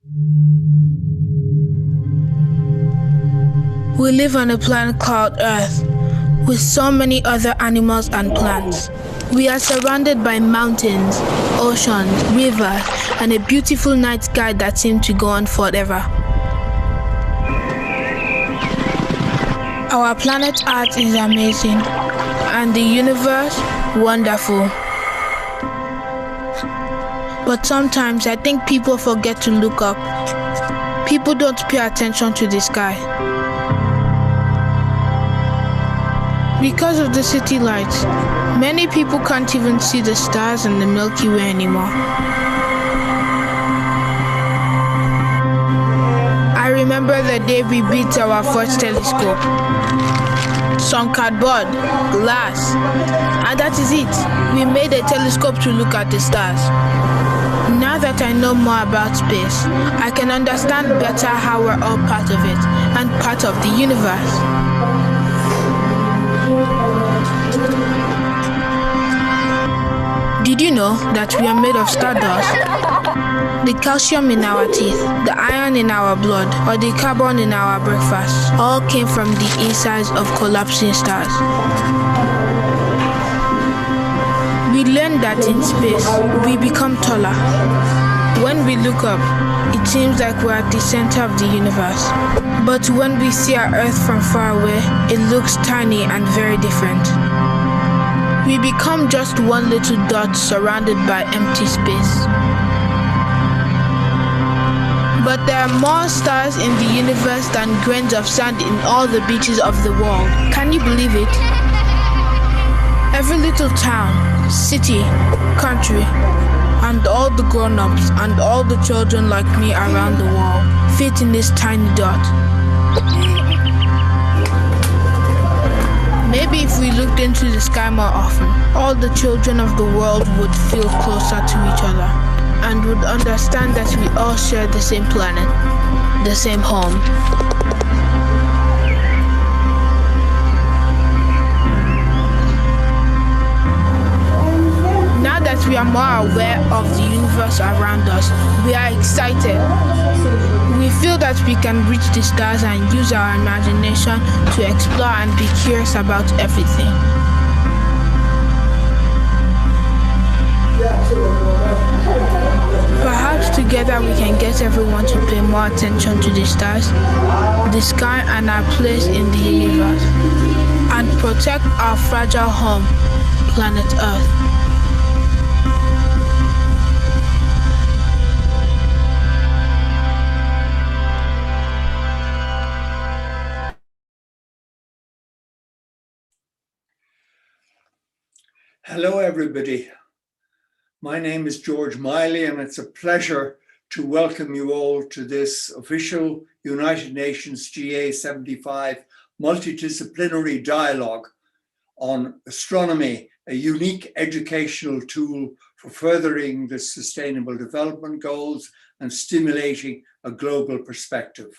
We live on a planet called Earth, with so many other animals and plants. We are surrounded by mountains, oceans, rivers, and a beautiful night sky that seems to go on forever. Our planet Earth is amazing, and the universe, wonderful. But sometimes I think people forget to look up. People don't pay attention to the sky. Because of the city lights, many people can't even see the stars and the Milky Way anymore. I remember the day we built our first telescope. Some cardboard, glass, and that is it. We made a telescope to look at the stars. Now that I know more about space, I can understand better how we're all part of it and part of the universe. Did you know that we are made of stardust? The calcium in our teeth, the iron in our blood, or the carbon in our breakfast all came from the insides of collapsing stars. We learned that in space, we become taller. When we look up, it seems like we're at the center of the universe. But when we see our Earth from far away, it looks tiny and very different. We become just one little dot surrounded by empty space. But there are more stars in the universe than grains of sand in all the beaches of the world. Can you believe it? Every little town, city, country, and all the grown-ups and all the children like me around the world fit in this tiny dot. Maybe if we looked into the sky more often, all the children of the world would feel closer to each other and would understand that we all share the same planet, the same home. Now that we are more aware of the universe around us, we are excited. We feel that we can reach the stars and use our imagination to explore and be curious about everything. Perhaps together we can get everyone to pay more attention to the stars, the sky, and our place in the universe, and protect our fragile home, planet Earth. Hello, everybody. My name is George Miley, and it's a pleasure to welcome you all to this official United Nations GA75 multidisciplinary dialogue on astronomy, a unique educational tool for furthering the Sustainable Development Goals and stimulating a global perspective.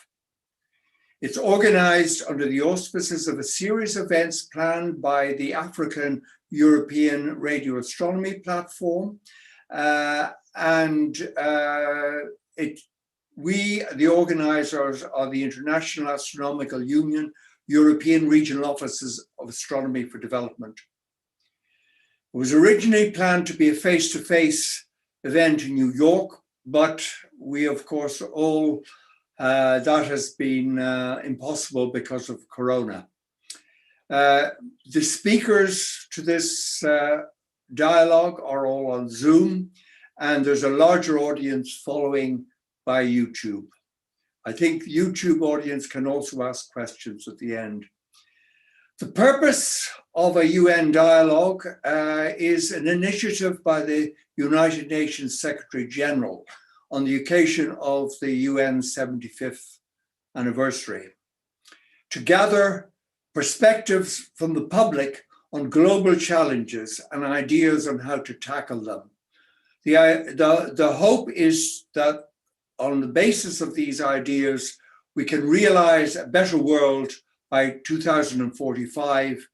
It's organized under the auspices of a series of events planned by the African European Radio Astronomy Platform. We, the organizers, are the International Astronomical Union, European Regional Offices of Astronomy for Development. It was originally planned to be a face-to-face event in New York, but we, of course, all that has been impossible because of Corona. The speakers to this dialogue are all on Zoom, and there's a larger audience following by YouTube. I think the YouTube audience can also ask questions at the end. The purpose of a UN dialogue is an initiative by the United Nations Secretary General on the occasion of the UN's 75th anniversary, to gather perspectives from the public on global challenges and ideas on how to tackle them. The hope is that on the basis of these ideas, we can realize a better world by 2045,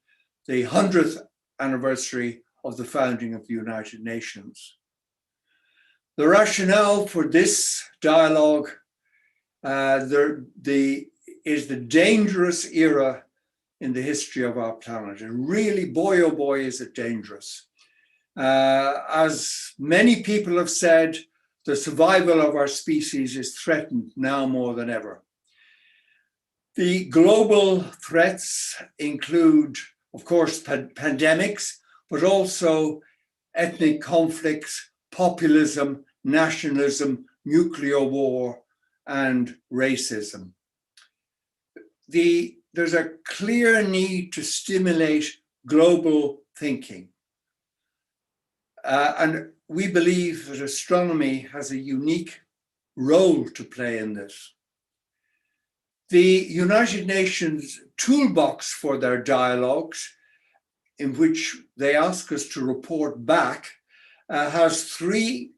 the 100th anniversary of the founding of the United Nations. The rationale for this dialogue is the dangerous era in the history of our planet. And really, boy, oh boy, is it dangerous. As many people have said, the survival of our species is threatened now more than ever. The global threats include, of course, pandemics, but also ethnic conflicts, populism, nationalism, nuclear war, and racism. There's a clear need to stimulate global thinking. And we believe that astronomy has a unique role to play in this. The United Nations toolbox for their dialogues, in which they ask us to report back, has three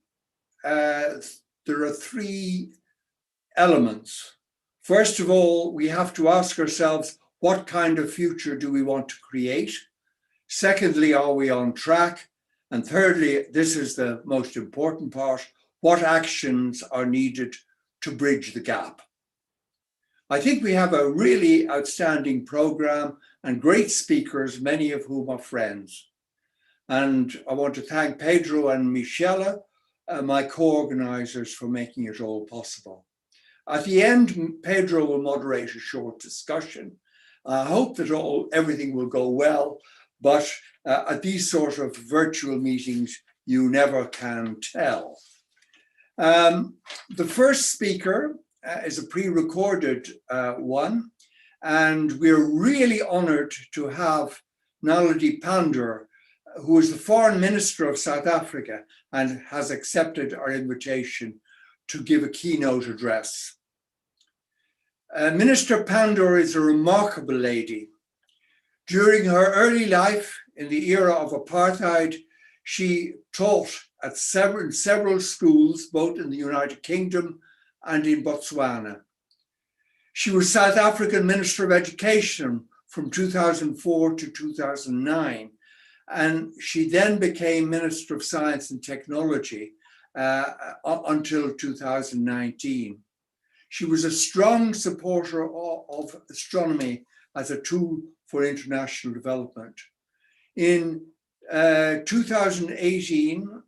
elements. First of all, we have to ask ourselves, what kind of future do we want to create? Secondly, are we on track? And thirdly, this is the most important part, what actions are needed to bridge the gap? I think we have a really outstanding program and great speakers, many of whom are friends. And I want to thank Pedro and Michela, my co-organizers, for making it all possible. At the end, Pedro will moderate a short discussion. I hope that everything will go well, but at these sort of virtual meetings, you never can tell. The first speaker is a pre-recorded one, and we're really honored to have Naledi Pandor, who is the Foreign Minister of South Africa and has accepted our invitation to give a keynote address. Minister Pandor is a remarkable lady. During her early life in the era of apartheid, she taught at several schools, both in the United Kingdom and in Botswana. She was South African Minister of Education from 2004 to 2009, and she then became Minister of Science and Technology until 2019. She was a strong supporter of astronomy as a tool for international development. In 2018,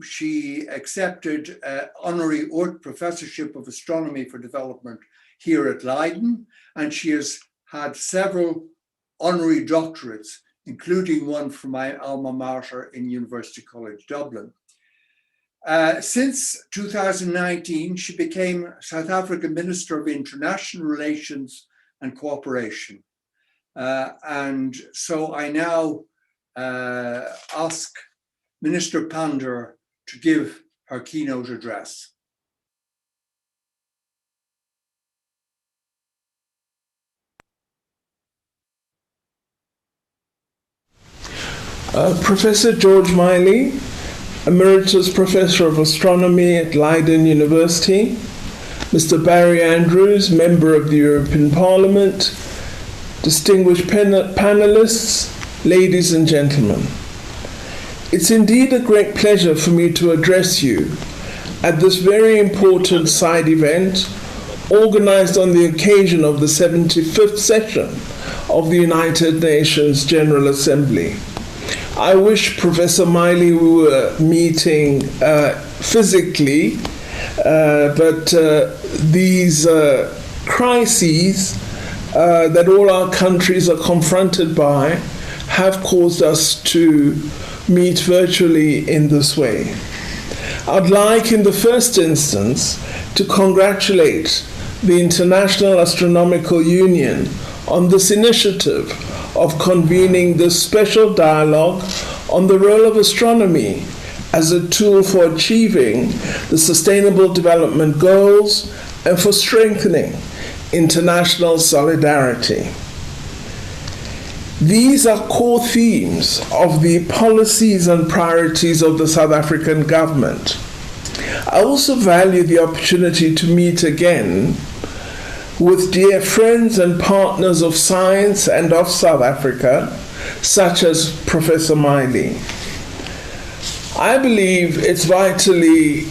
she accepted honorary Oort Professorship of Astronomy for Development here at Leiden, and she has had several honorary doctorates, including one from my alma mater in University College Dublin. Since 2019, she became South African Minister of International Relations and Cooperation. And so I now ask Minister Pandor to give her keynote address. Professor George Miley, Emeritus Professor of Astronomy at Leiden University, Mr. Barry Andrews, Member of the European Parliament, distinguished panelists, ladies and gentlemen. It's indeed a great pleasure for me to address you at this very important side event organized on the occasion of the 75th session of the United Nations General Assembly. I wish Professor Miley we were meeting physically, but these crises that all our countries are confronted by have caused us to meet virtually in this way. I'd like, in the first instance, to congratulate the International Astronomical Union on this initiative of convening this special dialogue on the role of astronomy as a tool for achieving the Sustainable Development Goals and for strengthening international solidarity. These are core themes of the policies and priorities of the South African government. I also value the opportunity to meet again with dear friends and partners of science and of South Africa, such as Professor Miley. I believe it's vitally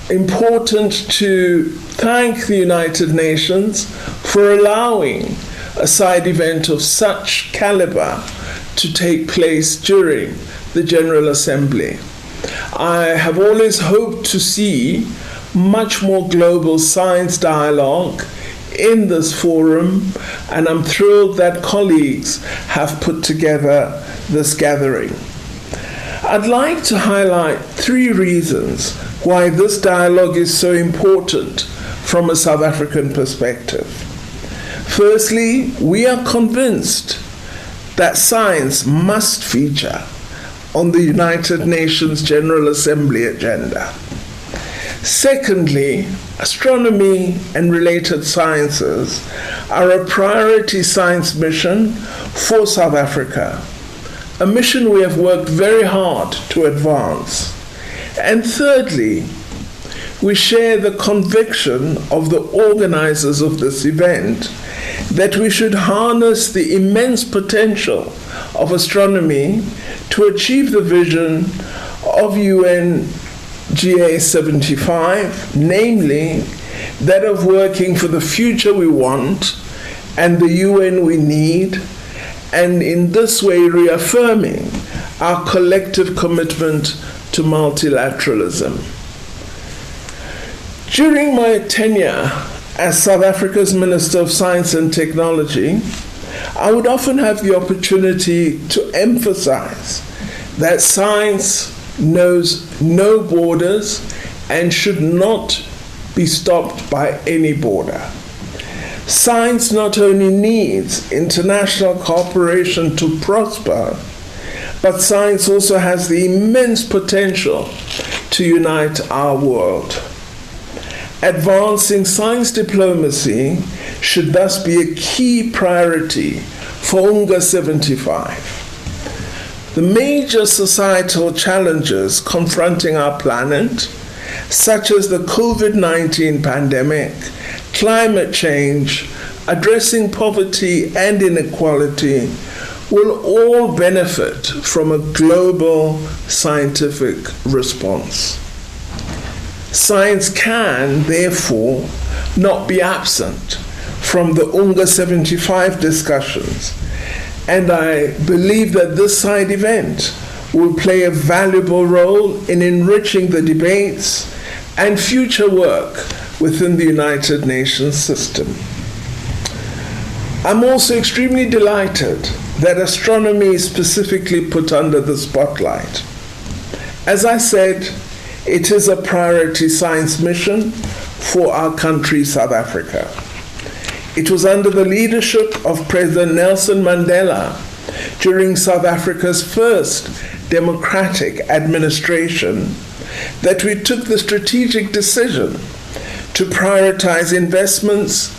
important to thank the United Nations for allowing a side event of such caliber to take place during the General Assembly. I have always hoped to see much more global science dialogue in this forum, and I'm thrilled that colleagues have put together this gathering. I'd like to highlight 3 reasons why this dialogue is so important from a South African perspective. Firstly, we are convinced that science must feature on the United Nations General Assembly agenda. Secondly, astronomy and related sciences are a priority science mission for South Africa, a mission we have worked very hard to advance. And thirdly, we share the conviction of the organizers of this event that we should harness the immense potential of astronomy to achieve the vision of UN75, namely that of working for the future we want and the UN we need, and in this way reaffirming our collective commitment to multilateralism. During my tenure as South Africa's Minister of Science and Technology, I would often have the opportunity to emphasize that science knows no borders and should not be stopped by any border. Science not only needs international cooperation to prosper, but science also has the immense potential to unite our world. Advancing science diplomacy should thus be a key priority for UNGA 75. The major societal challenges confronting our planet, such as the COVID-19 pandemic, climate change, addressing poverty and inequality, will all benefit from a global scientific response. Science can, therefore, not be absent from the UNGA 75 discussions, and I believe that this side event will play a valuable role in enriching the debates and future work within the United Nations system. I'm also extremely delighted that astronomy is specifically put under the spotlight. As I said, it is a priority science mission for our country, South Africa. It was under the leadership of President Nelson Mandela during South Africa's first democratic administration that we took the strategic decision to prioritize investments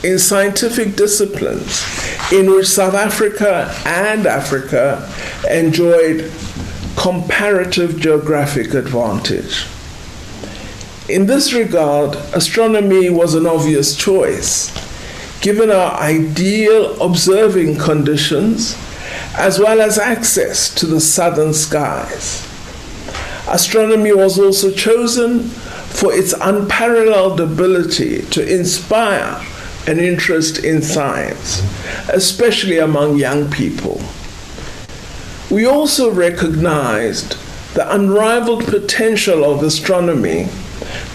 in scientific disciplines in which South Africa and Africa enjoyed comparative geographic advantage. In this regard, astronomy was an obvious choice, given our ideal observing conditions as well as access to the southern skies. Astronomy was also chosen for its unparalleled ability to inspire an interest in science, especially among young people. We also recognized the unrivaled potential of astronomy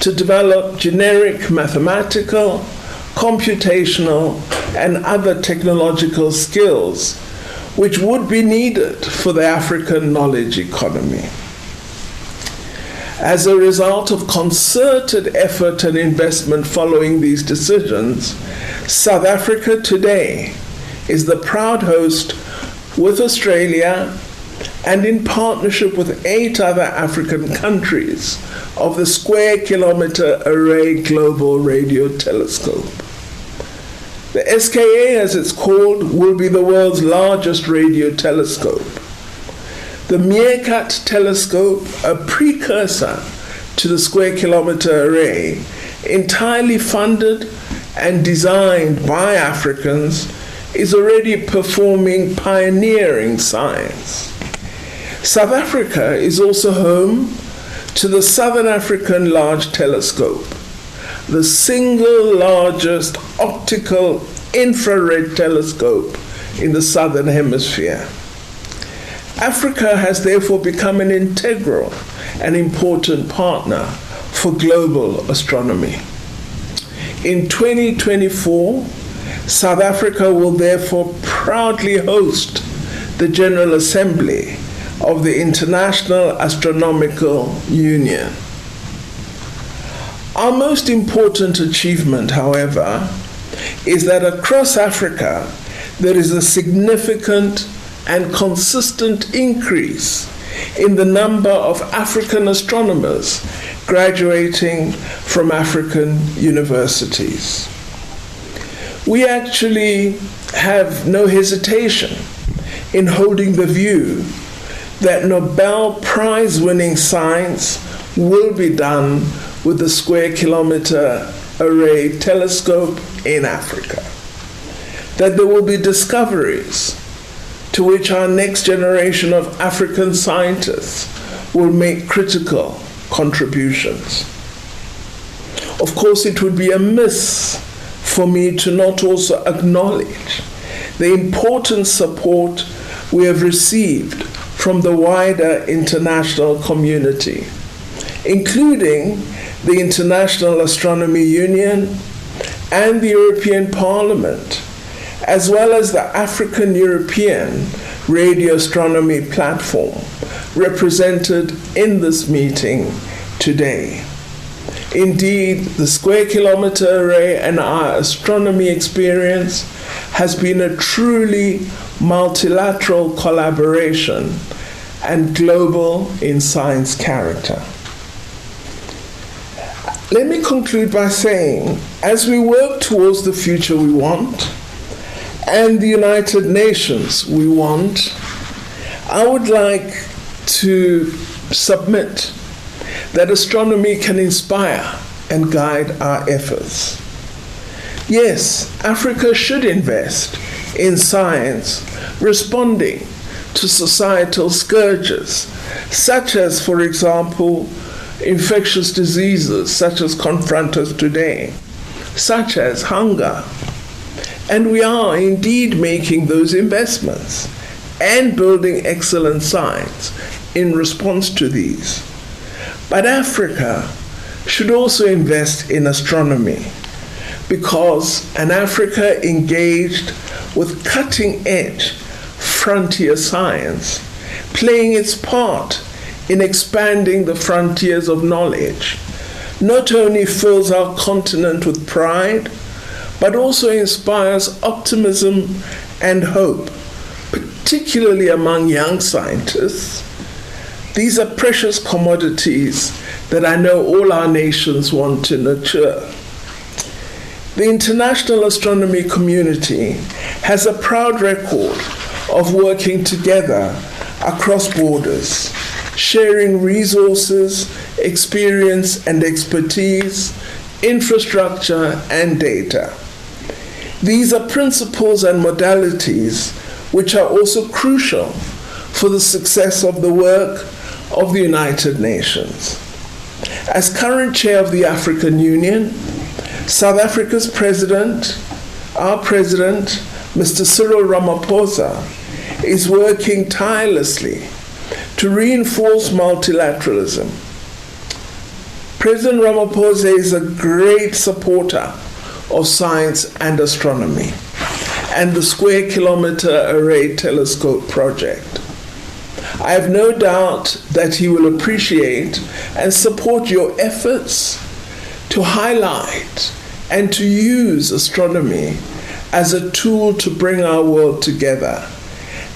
to develop generic mathematical, computational, and other technological skills which would be needed for the African knowledge economy. As a result of concerted effort and investment following these decisions, South Africa today is the proud host with Australia and in partnership with 8 other African countries of the Square Kilometre Array Global Radio Telescope. The SKA, as it's called, will be the world's largest radio telescope. The Meerkat telescope, a precursor to the Square Kilometre Array, entirely funded and designed by Africans, is already performing pioneering science. South Africa is also home to the Southern African Large Telescope, the single largest optical infrared telescope in the Southern Hemisphere. Africa has therefore become an integral and important partner for global astronomy. In 2024, South Africa will therefore proudly host the General Assembly of the International Astronomical Union. Our most important achievement, however, is that across Africa there is a significant and consistent increase in the number of African astronomers graduating from African universities. We actually have no hesitation in holding the view that Nobel Prize-winning science will be done with the Square Kilometre Array telescope in Africa, that there will be discoveries to which our next generation of African scientists will make critical contributions. Of course, it would be amiss for me to not also acknowledge the important support we have received from the wider international community, including the International Astronomy Union and the European Parliament, as well as the African-European Radio Astronomy Platform represented in this meeting today. Indeed, the Square Kilometre Array and our astronomy experience has been a truly multilateral collaboration and global in science character. Let me conclude by saying, as we work towards the future we want and the United Nations we want, I would like to submit that astronomy can inspire and guide our efforts. Yes, Africa should invest in science responding to societal scourges, such as, for example, infectious diseases such as confront us today, such as hunger. And we are indeed making those investments and building excellent science in response to these. But Africa should also invest in astronomy, because an Africa engaged with cutting-edge frontier science, playing its part in expanding the frontiers of knowledge, not only fills our continent with pride, but also inspires optimism and hope, particularly among young scientists. These are precious commodities that I know all our nations want to nurture. The international astronomy community has a proud record of working together across borders, sharing resources, experience and expertise, infrastructure and data. These are principles and modalities which are also crucial for the success of the work of the United Nations. As current chair of the African Union, South Africa's president, our president, Mr. Cyril Ramaphosa, is working tirelessly to reinforce multilateralism. President Ramaphosa is a great supporter of science and astronomy and the Square Kilometre Array Telescope project. I have no doubt that he will appreciate and support your efforts to highlight and to use astronomy as a tool to bring our world together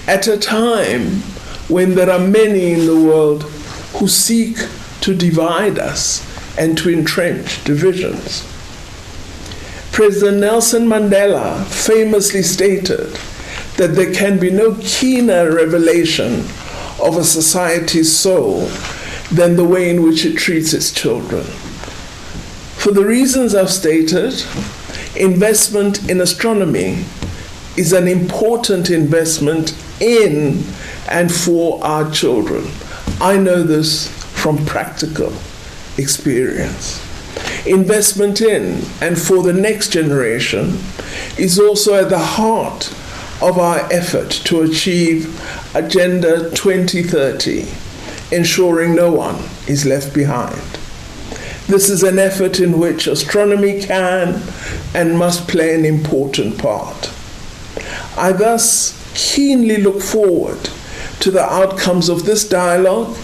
at a time when there are many in the world who seek to divide us and to entrench divisions. President Nelson Mandela famously stated that there can be no keener revelation of a society's soul than the way in which it treats its children. For the reasons I've stated, investment in astronomy is an important investment in and for our children. I know this from practical experience. Investment in and for the next generation is also at the heart of our effort to achieve Agenda 2030, ensuring no one is left behind. This is an effort in which astronomy can and must play an important part. I thus keenly look forward to the outcomes of this dialogue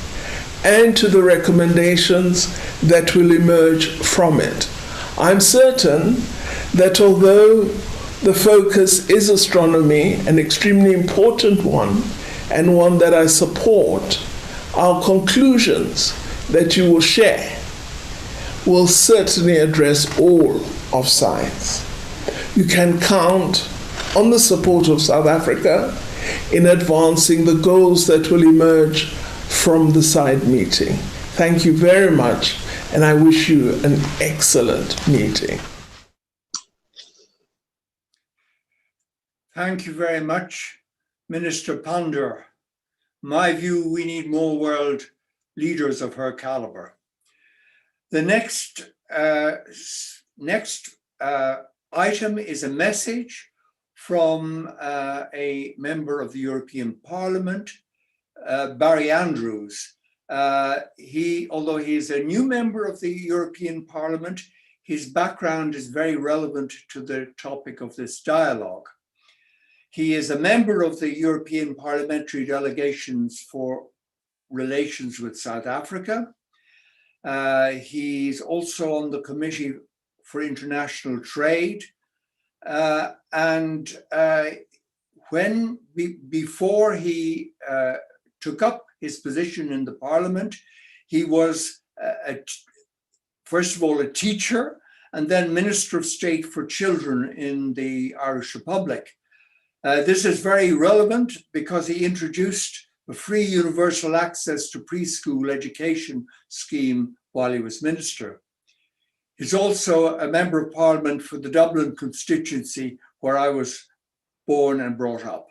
and to the recommendations that will emerge from it. I'm certain that although the focus is astronomy, an extremely important one, and one that I support, our conclusions that you will share will certainly address all of science. You can count on the support of South Africa in advancing the goals that will emerge from the side meeting. Thank you very much, and I wish you an excellent meeting. Thank you very much, Minister Pandor. My view, we need more world leaders of her caliber. The next item is a message from a member of the European Parliament, Barry Andrews. Although he is a new member of the European Parliament, his background is very relevant to the topic of this dialogue. He is a member of the European Parliamentary Delegations for Relations with South Africa. He's also on the Committee for International Trade. Before he took up his position in the Parliament, he was first of all a teacher and then Minister of State for Children in the Irish Republic. This is very relevant because he introduced a free universal access to preschool education scheme while he was minister. He's also a member of Parliament for the Dublin constituency where I was born and brought up.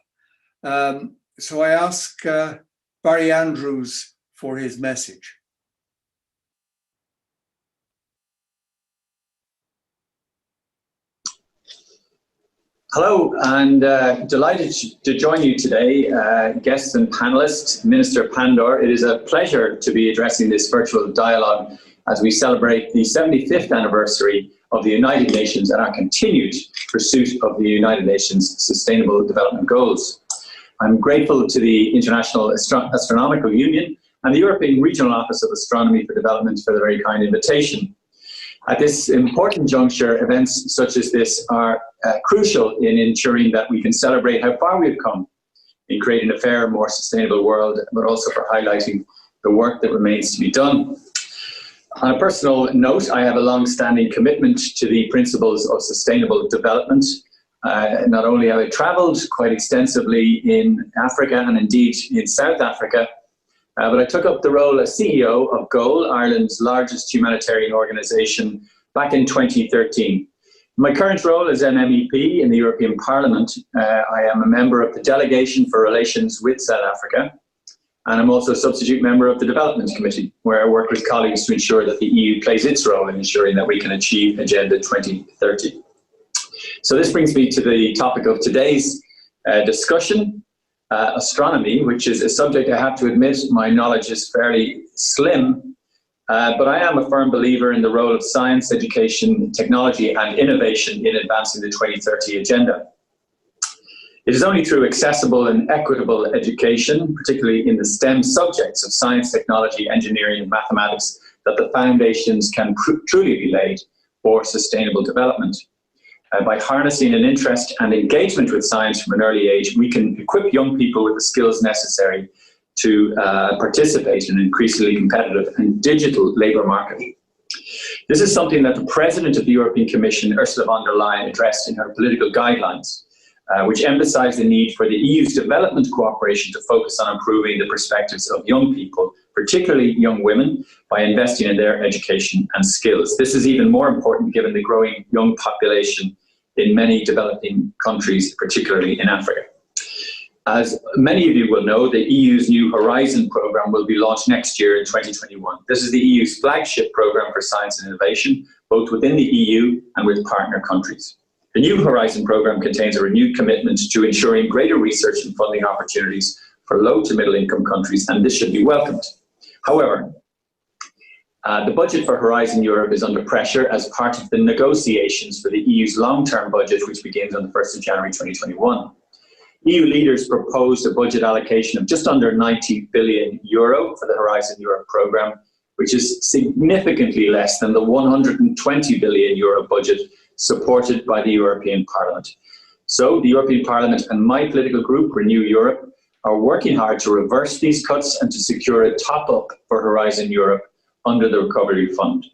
So I ask Barry Andrews for his message. Hello, and delighted to join you today, guests and panelists, Minister Pandor. It is a pleasure to be addressing this virtual dialogue as we celebrate the 75th anniversary of the United Nations and our continued pursuit of the United Nations Sustainable Development Goals. I'm grateful to the International Astronomical Union and the European Regional Office of Astronomy for Development for the very kind invitation. At this important juncture, events such as this are crucial in ensuring that we can celebrate how far we've come in creating a fairer, more sustainable world, but also for highlighting the work that remains to be done. On a personal note, I have a long-standing commitment to the principles of sustainable development. Not only have I travelled quite extensively in Africa and indeed in South Africa, but I took up the role as CEO of GOAL, Ireland's largest humanitarian organisation, back in 2013. My current role as an MEP in the European Parliament, I am a member of the Delegation for Relations with South Africa, and I'm also a substitute member of the Development Committee, where I work with colleagues to ensure that the EU plays its role in ensuring that we can achieve Agenda 2030. So this brings me to the topic of today's discussion. Astronomy, which is a subject I have to admit my knowledge is fairly slim, but I am a firm believer in the role of science, education, technology and innovation in advancing the 2030 agenda. It is only through accessible and equitable education, particularly in the STEM subjects of science, technology, engineering and mathematics, that the foundations can truly be laid for sustainable development. By harnessing an interest and engagement with science from an early age, we can equip young people with the skills necessary to participate in an increasingly competitive and digital labour market. This is something that the President of the European Commission, Ursula von der Leyen, addressed in her political guidelines, which emphasised the need for the EU's development cooperation to focus on improving the perspectives of young people, particularly young women, by investing in their education and skills. This is even more important given the growing young population in many developing countries, particularly in Africa. As many of you will know, the EU's new Horizon programme will be launched next year in 2021. This is the EU's flagship programme for science and innovation, both within the EU and with partner countries. The new Horizon programme contains a renewed commitment to ensuring greater research and funding opportunities for low to middle income countries, and this should be welcomed. However, the budget for Horizon Europe is under pressure as part of the negotiations for the EU's long-term budget, which begins on the 1st of January 2021. EU leaders proposed a budget allocation of just under €90 billion for the Horizon Europe programme, which is significantly less than the €120 billion budget supported by the European Parliament. So the European Parliament and my political group, Renew Europe, are working hard to reverse these cuts and to secure a top-up for Horizon Europe under the Recovery Fund.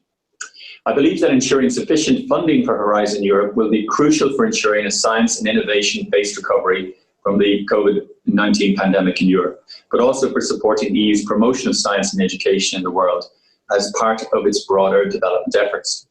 I believe that ensuring sufficient funding for Horizon Europe will be crucial for ensuring a science and innovation-based recovery from the COVID-19 pandemic in Europe, but also for supporting the EU's promotion of science and education in the world as part of its broader development efforts.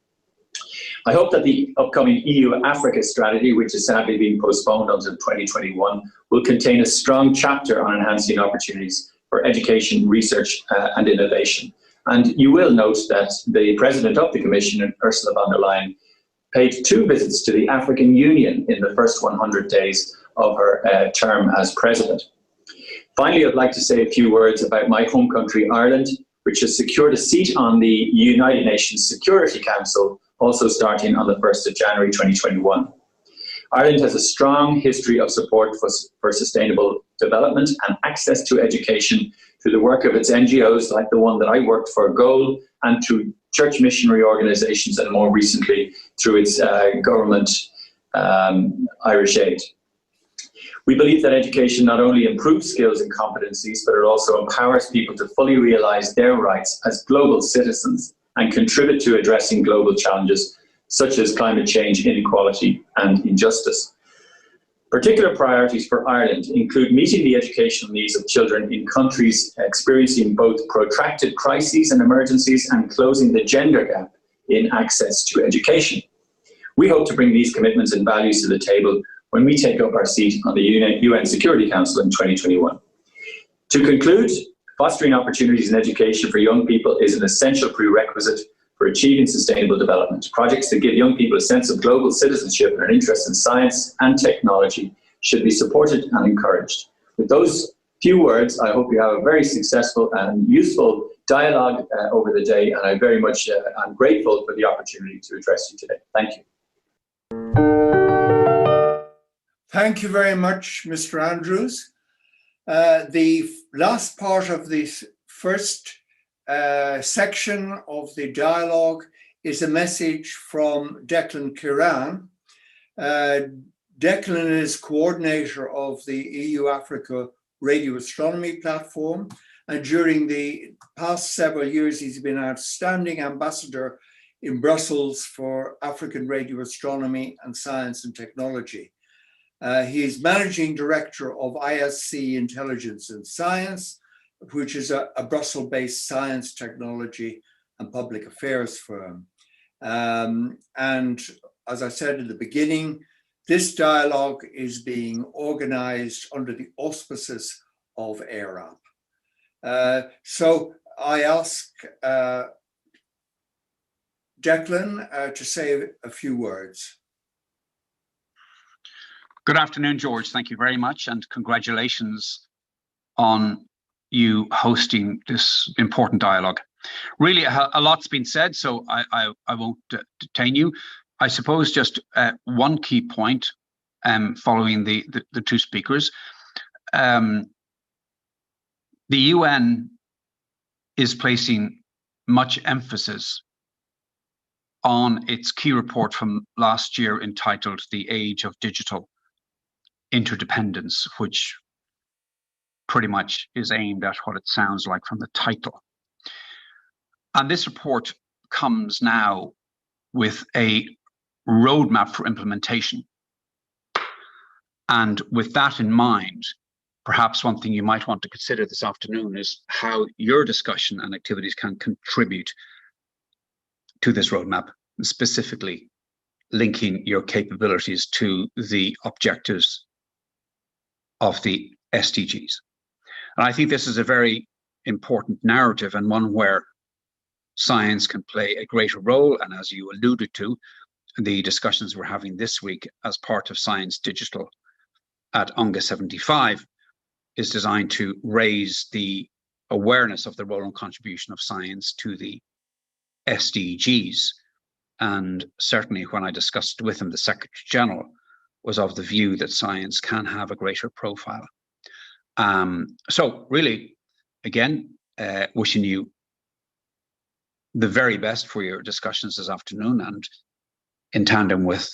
I hope that the upcoming EU-Africa strategy, which is sadly being postponed until 2021, will contain a strong chapter on enhancing opportunities for education, research and innovation. And you will note that the President of the Commission, Ursula von der Leyen, paid 2 visits to the African Union in the first 100 days of her term as President. Finally, I'd like to say a few words about my home country, Ireland, which has secured a seat on the United Nations Security Council, also starting on the 1st of January 2021. Ireland has a strong history of support for sustainable development and access to education through the work of its NGOs, like the one that I worked for, GOAL, and through church missionary organisations, and more recently through its government, Irish Aid. We believe that education not only improves skills and competencies, but it also empowers people to fully realise their rights as global citizens and contribute to addressing global challenges such as climate change, inequality and injustice. Particular priorities for Ireland include meeting the educational needs of children in countries experiencing both protracted crises and emergencies and closing the gender gap in access to education. We hope to bring these commitments and values to the table when we take up our seat on the UN Security Council in 2021. To conclude, fostering opportunities in education for young people is an essential prerequisite for achieving sustainable development. Projects that give young people a sense of global citizenship and an interest in science and technology should be supported and encouraged. With those few words, I hope you have a very successful and useful dialogue over the day, and I very much am grateful for the opportunity to address you today. Thank you. Thank you very much, Mr. Andrews. The last part of this first section of the dialogue is a message from Declan Kiran. Declan is coordinator of the EU-Africa Radio Astronomy platform, and during the past several years he's been an outstanding ambassador in Brussels for African radio astronomy and science and technology. He is managing director of ISC Intelligence and Science, which is a Brussels-based science, technology, and public affairs firm. And as I said in the beginning, this dialogue is being organized under the auspices of ARAP. So I ask Declan to say a few words. Good afternoon, George. Thank you very much, and congratulations on you hosting this important dialogue. Really, a lot's been said, so I won't detain you. I suppose just one key point following the two speakers. The UN is placing much emphasis on its key report from last year entitled The Age of Digital Interdependence, which pretty much is aimed at what it sounds like from the title. And this report comes now with a roadmap for implementation. And with that in mind, perhaps one thing you might want to consider this afternoon is how your discussion and activities can contribute to this roadmap, specifically linking your capabilities to the objectives of the SDGs. And I think this is a very important narrative and one where science can play a greater role. And as you alluded to, the discussions we're having this week as part of ScienceDigital at UNGA75 is designed to raise the awareness of the role and contribution of science to the SDGs. And certainly when I discussed with him, the Secretary General was of the view that science can have a greater profile. So really, again, wishing you the very best for your discussions this afternoon, and in tandem with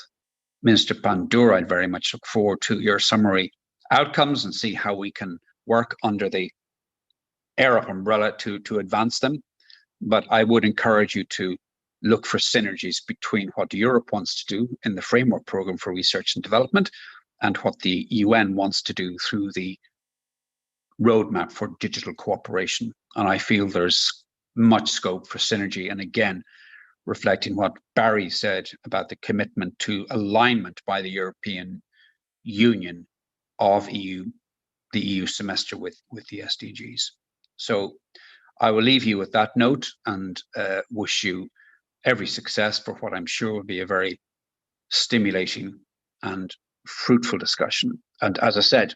Minister Pandor, I'd very much look forward to your summary outcomes and see how we can work under the EROP umbrella to advance them. But I would encourage you to look for synergies between what Europe wants to do in the Framework Programme for Research and Development and what the UN wants to do through the Roadmap for Digital Cooperation. And I feel there's much scope for synergy. And again, reflecting what Barry said about the commitment to alignment by the European Union of the EU semester with the SDGs. So I will leave you with that note and wish you every success for what I'm sure will be a very stimulating and fruitful discussion. And as I said,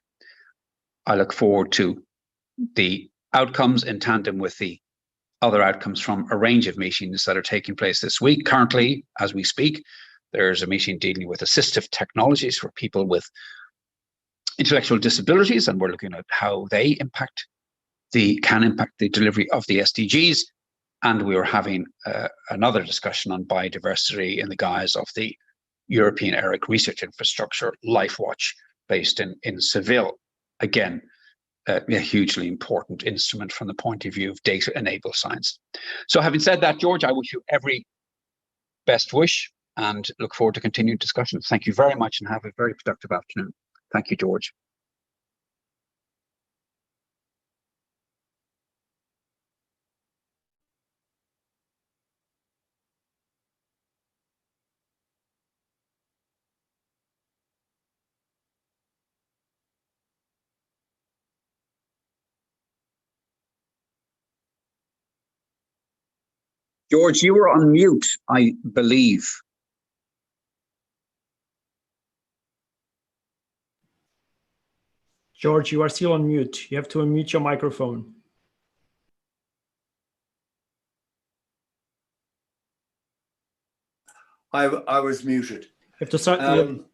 I look forward to the outcomes in tandem with the other outcomes from a range of meetings that are taking place this week. Currently, as we speak, there's a meeting dealing with assistive technologies for people with intellectual disabilities, and we're looking at how they can impact the delivery of the SDGs. And we were having another discussion on biodiversity in the guise of the European ERIC Research Infrastructure LifeWatch based in Seville. Again, a hugely important instrument from the point of view of data-enabled science. So having said that, George, I wish you every best wish and look forward to continued discussions. Thank you very much and have a very productive afternoon. Thank you, George. George, you were on mute, I believe. George, you are still on mute. You have to unmute your microphone. I was muted. You have to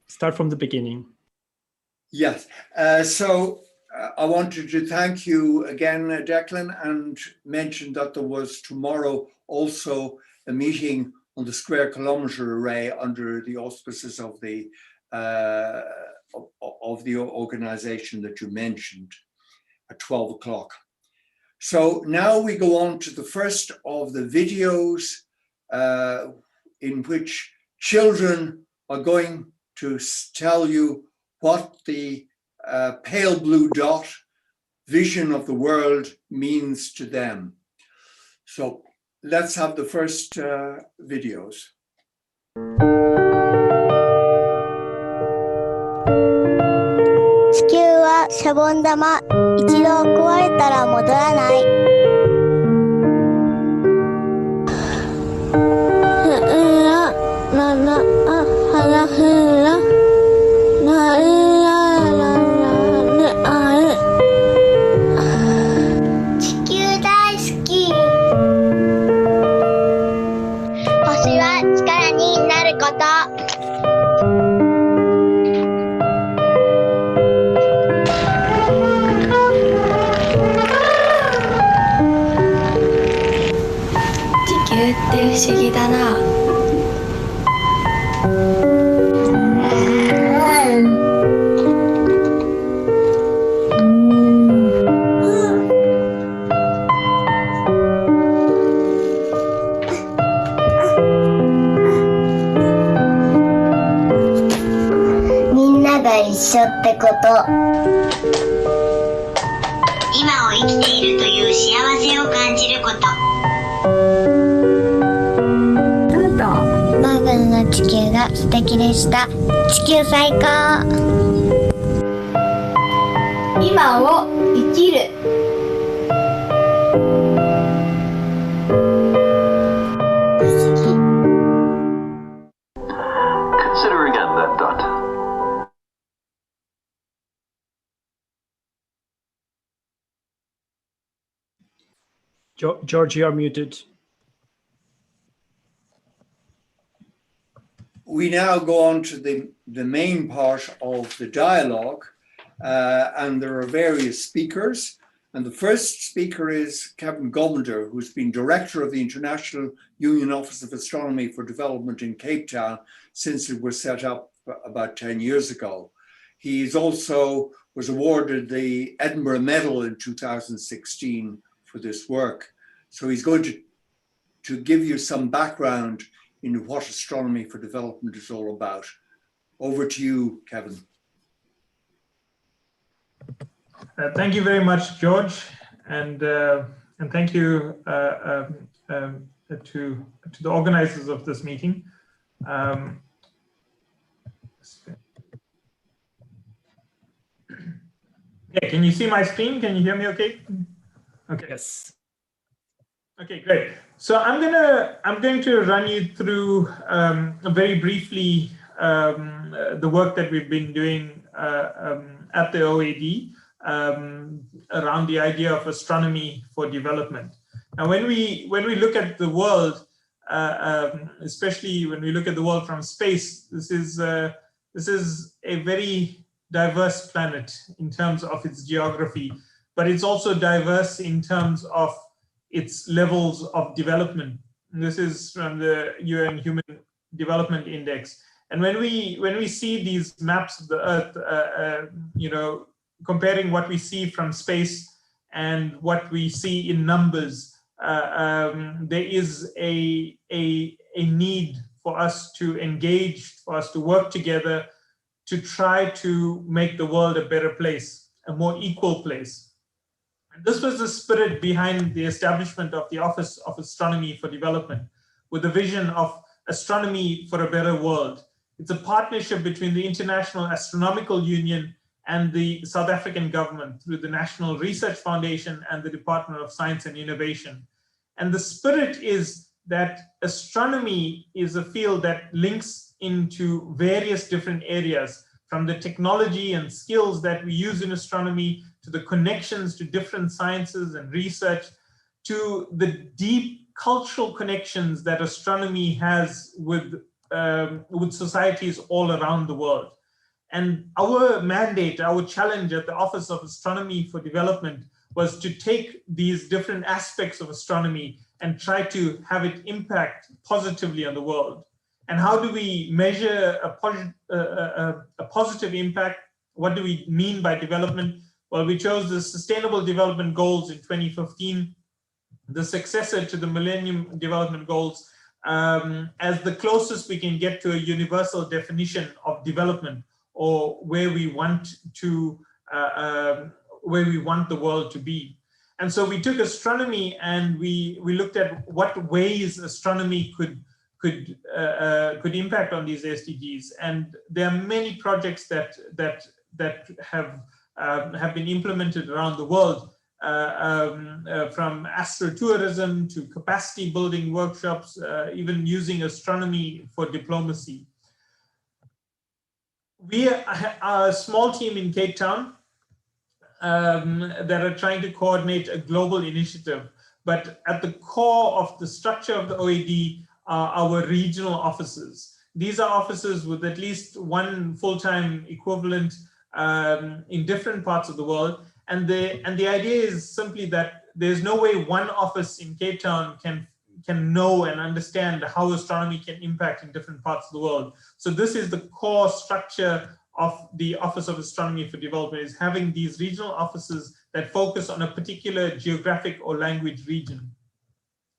start from the beginning. Yes. So I wanted to thank you again, Declan, and mention that there was tomorrow also a meeting on the Square Kilometre Array under the auspices of the organization that you mentioned at 12 o'clock. So now we go on to the first of the videos in which children are going to tell you what the pale blue dot vision of the world means to them. So let's have the first videos. 地球はシャボン玉、一度壊れたら戻らない。地球大好き。星は力になること。不思議だな。みんなが一緒ってこと。今を生きているという幸せを感じること。僕の地球が素敵でした。地球最高。今を生きる Consider again that dot. George, you are muted. We now go on to the main part of the dialogue, and there are various speakers. And the first speaker is Kevin Govender, who's been director of the International Union Office of Astronomy for Development in Cape Town since it was set up about 10 years ago. He also was awarded the Edinburgh Medal in 2016 for this work. So he's going to give you some background into what Astronomy for Development is all about. Over to you, Kevin. Thank you very much, George, and thank you to the organizers of this meeting. Okay, can you see my screen? Can you hear me okay? Okay. Yes. Okay, great. So I'm going to run you through very briefly the work that we've been doing at the OAD around the idea of astronomy for development. Now, when we look at the world, especially when we look at the world from space, this is a very diverse planet in terms of its geography, but it's also diverse in terms of its levels of development. And this is from the UN Human Development Index. And when we see these maps of the Earth, you know, comparing what we see from space and what we see in numbers, there is a need for us to engage, for us to work together to try to make the world a better place, a more equal place. And this was the spirit behind the establishment of the Office of Astronomy for Development, with the vision of astronomy for a better world. It's a partnership between the International Astronomical Union and the South African government through the National Research Foundation and the Department of Science and Innovation. And the spirit is that astronomy is a field that links into various different areas, from the technology and skills that we use in astronomy, to the connections to different sciences and research, to the deep cultural connections that astronomy has with societies all around the world. And our mandate, our challenge at the Office of Astronomy for Development was to take these different aspects of astronomy and try to have it impact positively on the world. And how do we measure a positive impact? What do we mean by development? Well, we chose the Sustainable Development Goals in 2015, the successor to the Millennium Development Goals, as the closest we can get to a universal definition of development, or where we want the world to be. And so we took astronomy and we looked at what ways astronomy could impact on these SDGs. And there are many projects that have been implemented around the world, from astrotourism to capacity building workshops, even using astronomy for diplomacy. We are a small team in Cape Town that are trying to coordinate a global initiative. But at the core of the structure of the OAD are our regional offices. These are offices with at least one full-time equivalent in different parts of the world. And the idea is simply that there's no way one office in Cape Town can know and understand how astronomy can impact in different parts of the world. So this is the core structure of the Office of Astronomy for Development, is having these regional offices that focus on a particular geographic or language region.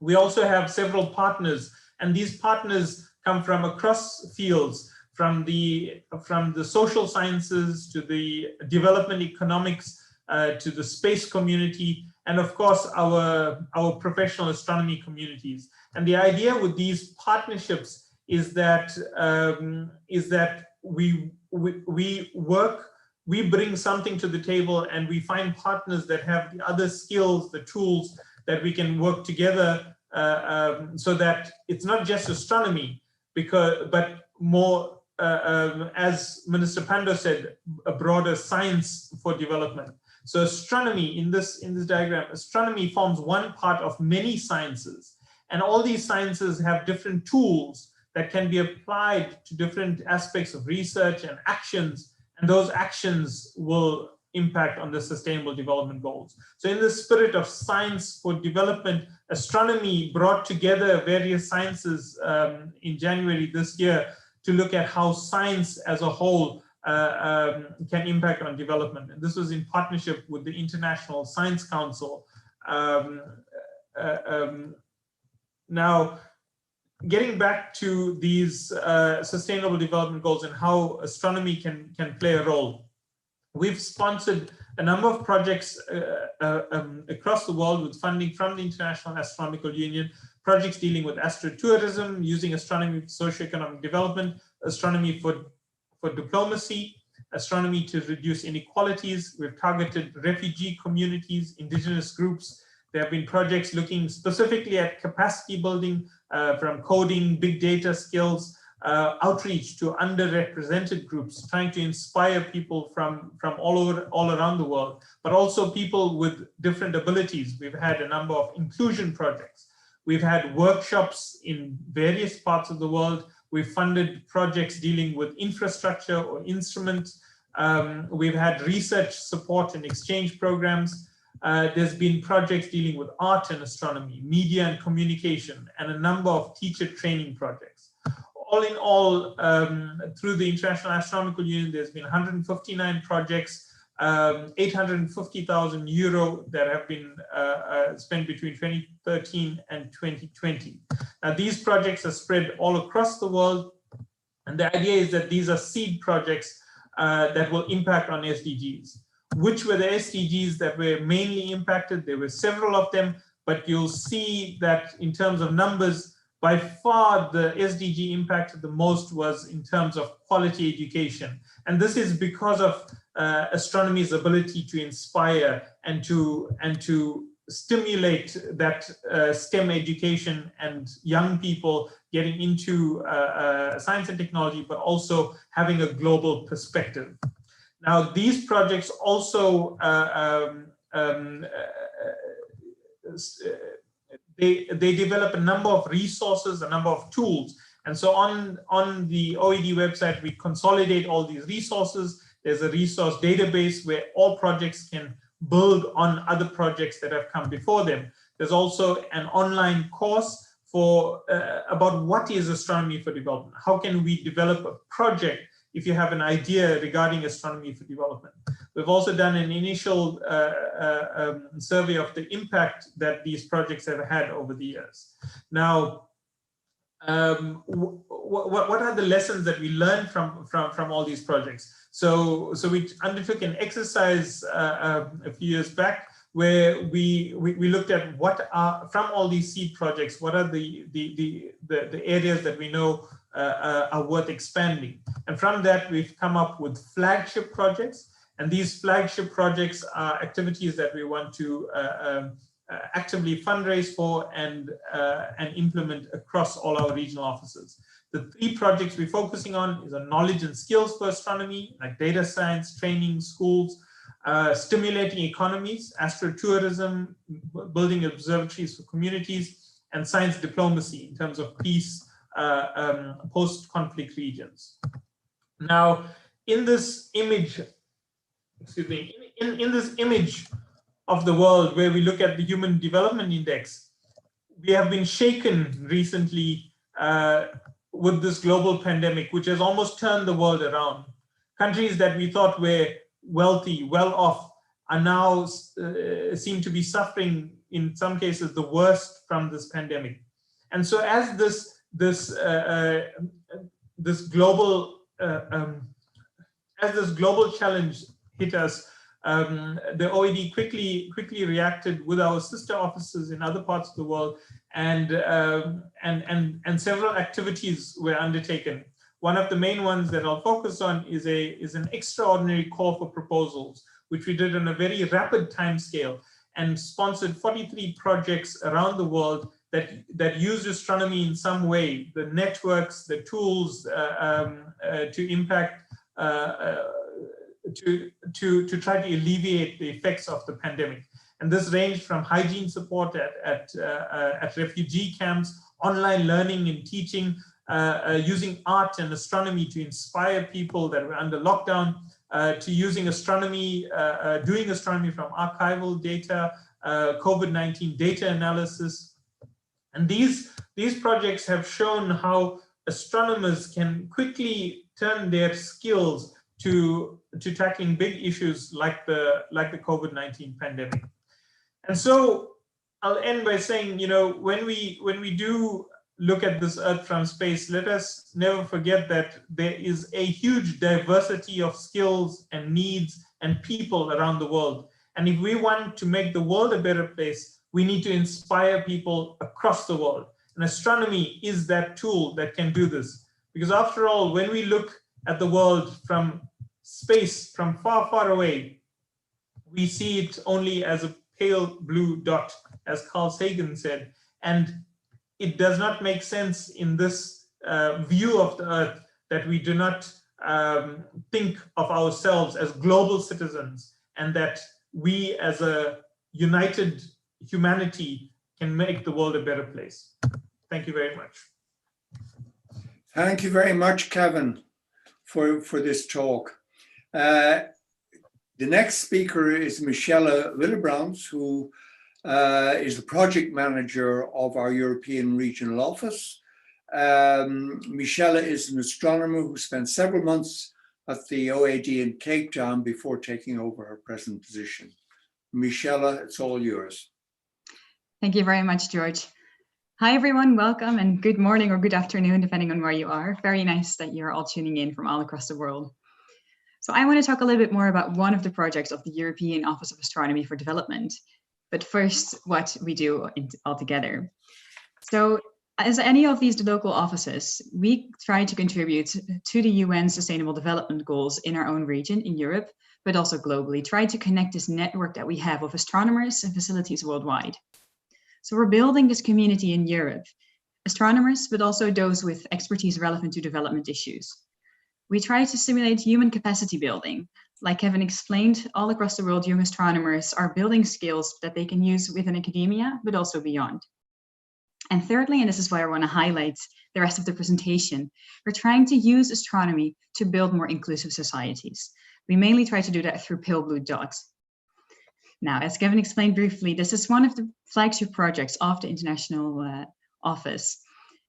We also have several partners, and these partners come from across fields, from the social sciences to the development economics, to the space community, and of course our professional astronomy communities. And the idea with these partnerships is that we work we bring something to the table and we find partners that have the other skills, the tools that we can work together so that it's not just astronomy, but more, as Minister Pandor said, a broader science for development. So astronomy, in this diagram, astronomy forms one part of many sciences, and all these sciences have different tools that can be applied to different aspects of research and actions, and those actions will impact on the Sustainable Development Goals. So in the spirit of science for development, astronomy brought together various sciences in January this year to look at how science as a whole can impact on development. And this was in partnership with the International Science Council. Now, getting back to these Sustainable Development Goals and how astronomy can play a role, we've sponsored a number of projects across the world with funding from the International Astronomical Union, projects dealing with astrotourism, using astronomy for socioeconomic development, astronomy for diplomacy, astronomy to reduce inequalities. We've targeted refugee communities, indigenous groups. There have been projects looking specifically at capacity building, from coding, big data skills, outreach to underrepresented groups, trying to inspire people from all around the world, but also people with different abilities. We've had a number of inclusion projects. We've had workshops in various parts of the world. We've funded projects dealing with infrastructure or instruments. We've had research support and exchange programs. There's been projects dealing with art and astronomy, media and communication, and a number of teacher training projects. All in all, through the International Astronomical Union, there's been 159 projects, 850,000 euro that have been spent between 2013 and 2020. Now, these projects are spread all across the world, and the idea is that these are seed projects that will impact on SDGs. Which were the SDGs that were mainly impacted? There were several of them, but you'll see that in terms of numbers, by far the SDG impacted the most was in terms of quality education. And this is because of astronomy's ability to inspire and to stimulate that STEM education and young people getting into science and technology, but also having a global perspective. Now, these projects also they develop a number of resources, a number of tools. And so on the OED website, we consolidate all these resources. There's a resource database where all projects can build on other projects that have come before them. There's also an online course for about what is astronomy for development. How can we develop a project if you have an idea regarding astronomy for development? We've also done an initial survey of the impact that these projects have had over the years. Now, what are the lessons that we learned from all these projects? So we undertook an exercise a few years back where we looked at what are, from all these seed projects, what are the areas that we know are worth expanding. And from that, we've come up with flagship projects. And these flagship projects are activities that we want to actively fundraise for and implement across all our regional offices. The 3 projects we're focusing on is on knowledge and skills for astronomy, like data science, training, schools, stimulating economies, astrotourism, building observatories for communities, and science diplomacy in terms of peace, post-conflict regions. Now, in this image, in this image of the world where we look at the Human Development Index, we have been shaken recently with this global pandemic, which has almost turned the world around. Countries that we thought were wealthy, well off, are now seem to be suffering, in some cases, the worst from this pandemic. And so as this global challenge hit us, the OED quickly reacted with our sister offices in other parts of the world, and several activities were undertaken. one of the main ones that I'll focus on is an extraordinary call for proposals, which we did on a very rapid timescale and sponsored 43 projects around the world that use astronomy in some way, the networks, the tools to impact, to try to alleviate the effects of the pandemic. And this ranged from hygiene support at refugee camps, online learning and teaching, using art and astronomy to inspire people that were under lockdown, to using astronomy, doing astronomy from archival data, COVID-19 data analysis. And these projects have shown how astronomers can quickly turn their skills to tackling big issues like the COVID-19 pandemic. And so I'll end by saying, you know, when we do look at this Earth from space, let us never forget that there is a huge diversity of skills and needs and people around the world. And if we want to make the world a better place, we need to inspire people across the world. And astronomy is that tool that can do this. Because after all, when we look at the world from space, from far, far away, we see it only as a pale blue dot, as Carl Sagan said. And it does not make sense in this view of the Earth that we do not think of ourselves as global citizens, and that we as a united humanity can make the world a better place. Thank you very much. Thank you very much, Kevin, for this talk. The next speaker is Michelle Willebrands, who is the project manager of our European Regional Office. Michelle is an astronomer who spent several months at the OAD in Cape Town before taking over her present position. Michelle, it's all yours. Thank you very much, George. Hi, everyone. Welcome and good morning or good afternoon, depending on where you are. Very nice that you're all tuning in from all across the world. So I want to talk a little bit more about one of the projects of the European Office of Astronomy for Development. But first, what we do altogether. So as any of these local offices, we try to contribute to the UN Sustainable Development Goals in our own region in Europe, but also globally, try to connect this network that we have of astronomers and facilities worldwide. So we're building this community in Europe, astronomers, but also those with expertise relevant to development issues. We try to simulate human capacity building. Like Kevin explained, all across the world, young astronomers are building skills that they can use within academia, but also beyond. And thirdly, and this is why I want to highlight the rest of the presentation, we're trying to use astronomy to build more inclusive societies. We mainly try to do that through pale blue dots. Now, as Kevin explained briefly, this is one of the flagship projects of the International Office,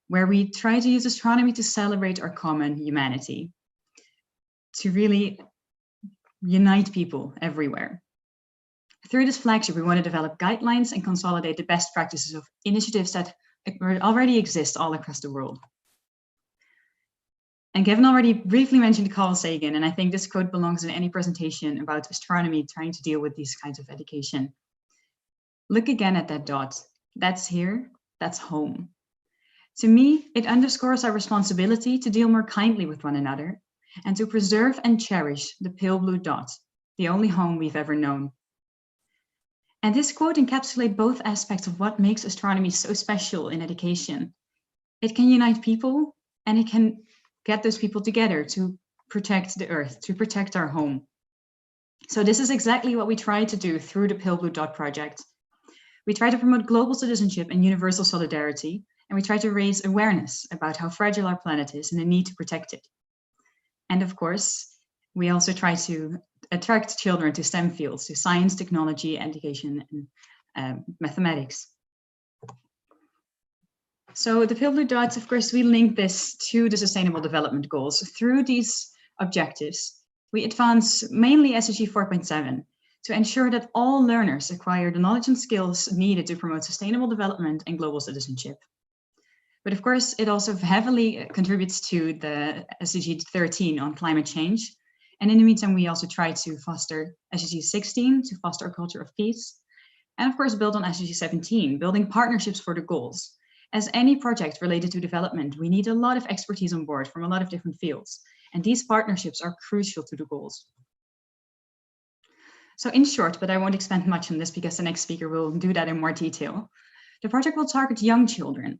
where we try to use astronomy to celebrate our common humanity, to really unite people everywhere. Through this flagship, we want to develop guidelines and consolidate the best practices of initiatives that already exist all across the world. And Kevin already briefly mentioned Carl Sagan, and I think this quote belongs in any presentation about astronomy trying to deal with these kinds of education. Look again at that dot. That's here, that's home. To me, it underscores our responsibility to deal more kindly with one another and to preserve and cherish the pale blue dot, the only home we've ever known. And this quote encapsulates both aspects of what makes astronomy so special in education. It can unite people, and it can get those people together to protect the Earth, to protect our home. So this is exactly what we try to do through the Pale Blue Dot project. We try to promote global citizenship and universal solidarity, and we try to raise awareness about how fragile our planet is and the need to protect it. And of course, we also try to attract children to STEM fields, to science, technology, education, and mathematics. So the Pale Blue Dots, of course, we link this to the Sustainable Development Goals. Through these objectives, we advance mainly SDG 4.7 to ensure that all learners acquire the knowledge and skills needed to promote sustainable development and global citizenship. But of course, it also heavily contributes to the SDG 13 on climate change. And in the meantime, we also try to foster SDG 16 to foster a culture of peace. And of course, build on SDG 17, building partnerships for the goals. As any project related to development, we need a lot of expertise on board from a lot of different fields, and these partnerships are crucial to the goals. So in short, but I won't expand much on this because the next speaker will do that in more detail, the project will target young children.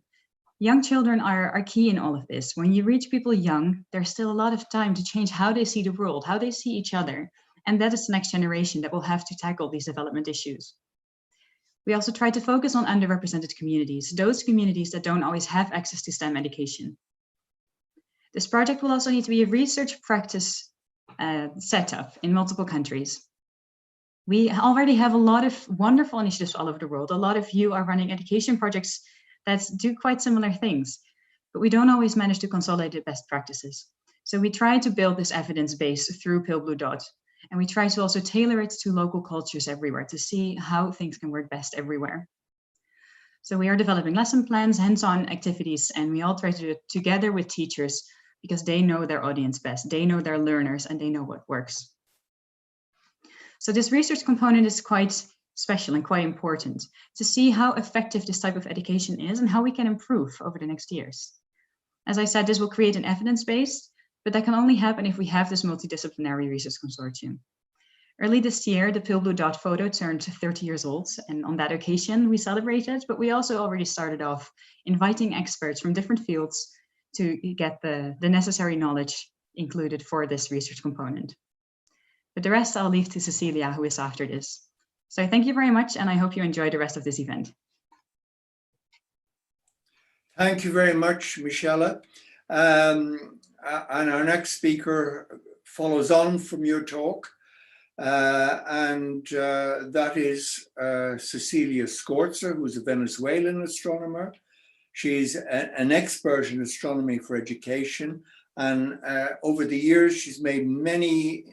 Young children are key in all of this. When you reach people young, there's still a lot of time to change how they see the world, how they see each other, and that is the next generation that will have to tackle these development issues. We also try to focus on underrepresented communities, those communities that don't always have access to STEM education. This project will also need to be a research practice setup in multiple countries. We already have a lot of wonderful initiatives all over the world. A lot of you are running education projects that do quite similar things, but we don't always manage to consolidate the best practices. So we try to build this evidence base through Pale Blue Dot. And we try to also tailor it to local cultures everywhere to see how things can work best everywhere. So we are developing lesson plans, hands-on activities, and we all try to do it together with teachers because they know their audience best, they know their learners, and they know what works. So this research component is quite special and quite important to see how effective this type of education is and how we can improve over the next years. As I said, this will create an evidence base, but that can only happen if we have this multidisciplinary research consortium. Early this year, the Pale Blue Dot photo turned 30 years old, and on that occasion we celebrated, but we also already started off inviting experts from different fields to get the necessary knowledge included for this research component. But the rest I'll leave to Cecilia, who is after this. So thank you very much, and I hope you enjoy the rest of this event. Thank you very much, Michelle. And our next speaker follows on from your talk, and that is Cecilia Scorza, who's a Venezuelan astronomer. She's an expert in astronomy for education, and over the years she's made many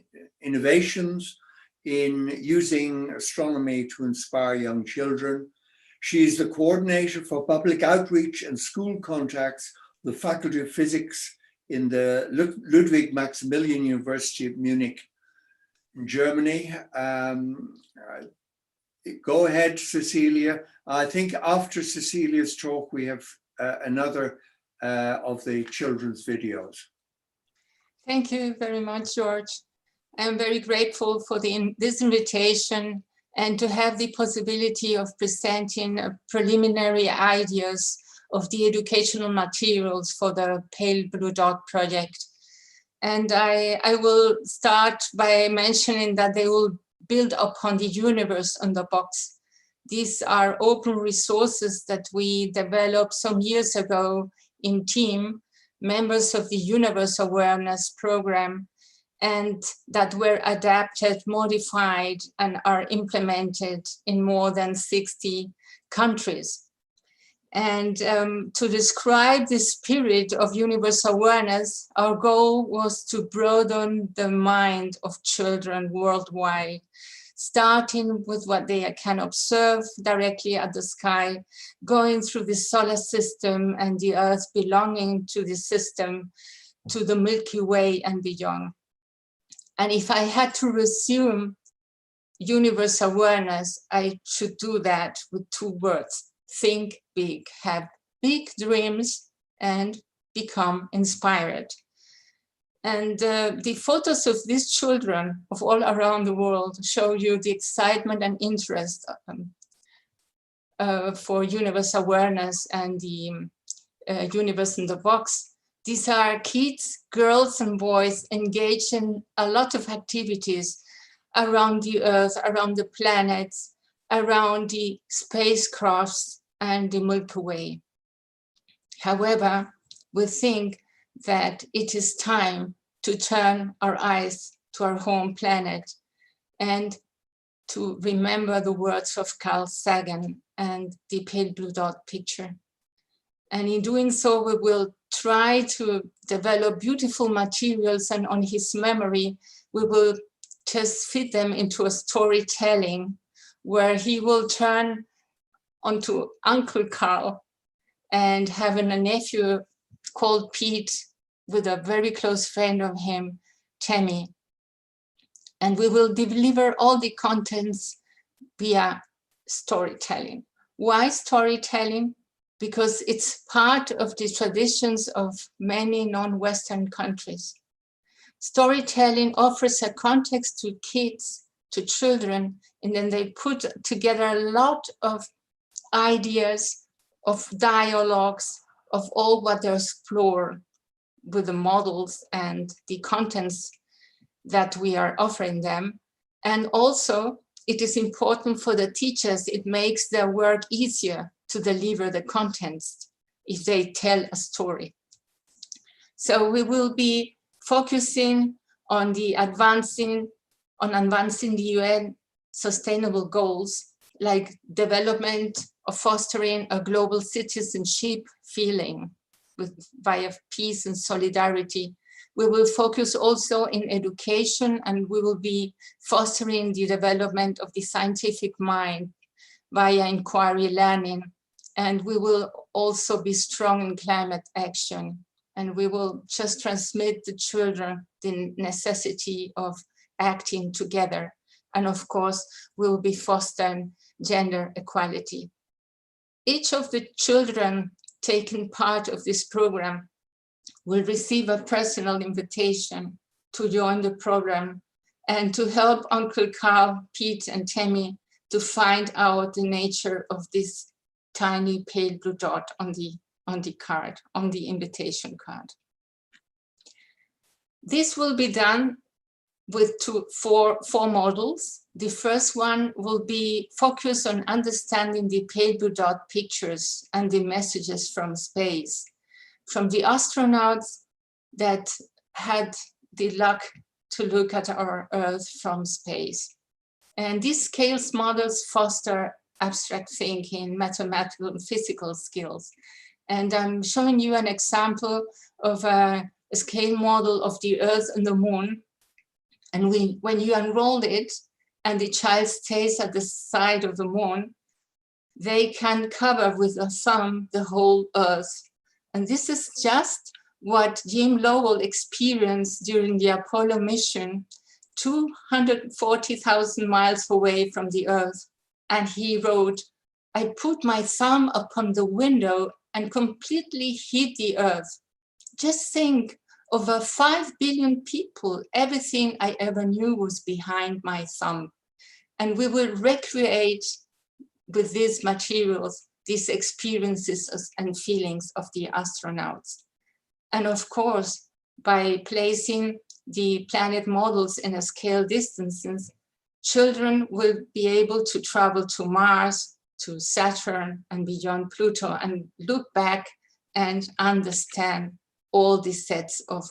innovations in using astronomy to inspire young children. She's the coordinator for public outreach and school contacts, the Faculty of Physics in the Ludwig Maximilian University of Munich, in Germany. Go ahead, Cecilia. I think after Cecilia's talk, we have another of the children's videos. Thank you very much, George. I'm very grateful for this invitation and to have the possibility of presenting preliminary ideas of the educational materials for the Pale Blue Dot project. And I will start by mentioning that they will build upon the Universe on the Box. These are open resources that we developed some years ago in team, members of the Universe Awareness Program, and that were adapted, modified, and are implemented in more than 60 countries. And to describe the spirit of universe awareness, our goal was to broaden the mind of children worldwide, starting with what they can observe directly at the sky, going through the solar system and the Earth belonging to the system, to the Milky Way and beyond. And if I had to resume universe awareness, I should do that with two words: think big, have big dreams, and become inspired. And the photos of these children of all around the world show you the excitement and interest for universe awareness and the universe in the box. These are kids, girls and boys engaged in a lot of activities around the Earth, around the planets, around the spacecrafts and the Milky Way. However, we think that it is time to turn our eyes to our home planet and to remember the words of Carl Sagan and the Pale Blue Dot picture. And in doing so, we will try to develop beautiful materials, and on his memory, we will just fit them into a storytelling where he will turn onto Uncle Carl and having a nephew called Pete with a very close friend of him, Tammy. And we will deliver all the contents via storytelling. Why storytelling? because it's part of the traditions of many non-Western countries. Storytelling offers a context to kids, to children, and then they put together a lot of ideas, of dialogues, of all what they explore with the models and the contents that we are offering them. And also, it is important for the teachers. It makes their work easier to deliver the contents if they tell a story. So we will be focusing on the advancing the UN sustainable goals, like development of fostering a global citizenship feeling via peace and solidarity. We will focus also in education, and we will be fostering the development of the scientific mind via inquiry learning. And we will also be strong in climate action. And we will just transmit to children the necessity of acting together. And of course, we will be fostering gender equality. Each of the children taking part of this program will receive a personal invitation to join the program and to help Uncle Carl, Pete, and Tammy to find out the nature of this tiny pale blue dot on the card, on the invitation card. This will be done with four models. The first one will be focused on understanding the pale blue dot pictures and the messages from space, from the astronauts that had the luck to look at our Earth from space. And these scales models foster abstract thinking, mathematical and physical skills. And I'm showing you an example of a scale model of the Earth and the Moon. And when you unroll it and the child stays at the side of the Moon, they can cover with a thumb the whole Earth. And this is just what Jim Lowell experienced during the Apollo mission, 240,000 miles away from the Earth. And he wrote, "I put my thumb upon the window and completely hid the Earth. Just think, over 5 billion people, everything I ever knew was behind my thumb." And we will recreate with these materials, these experiences and feelings of the astronauts. And of course, by placing the planet models in a scale distances, children will be able to travel to Mars, to Saturn, and beyond Pluto, and look back and understand all these sets of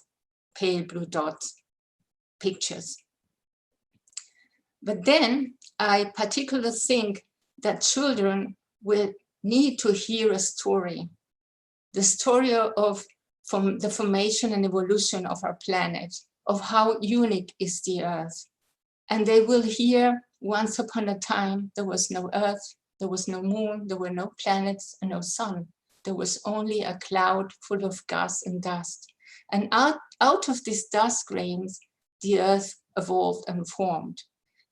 pale blue dot pictures. But then I particularly think that children will need to hear a story, the story of the formation and evolution of our planet, of how unique is the Earth. And they will hear, once upon a time, there was no Earth, there was no moon, there were no planets and no sun. There was only a cloud full of gas and dust. And out of these dust grains, the Earth evolved and formed.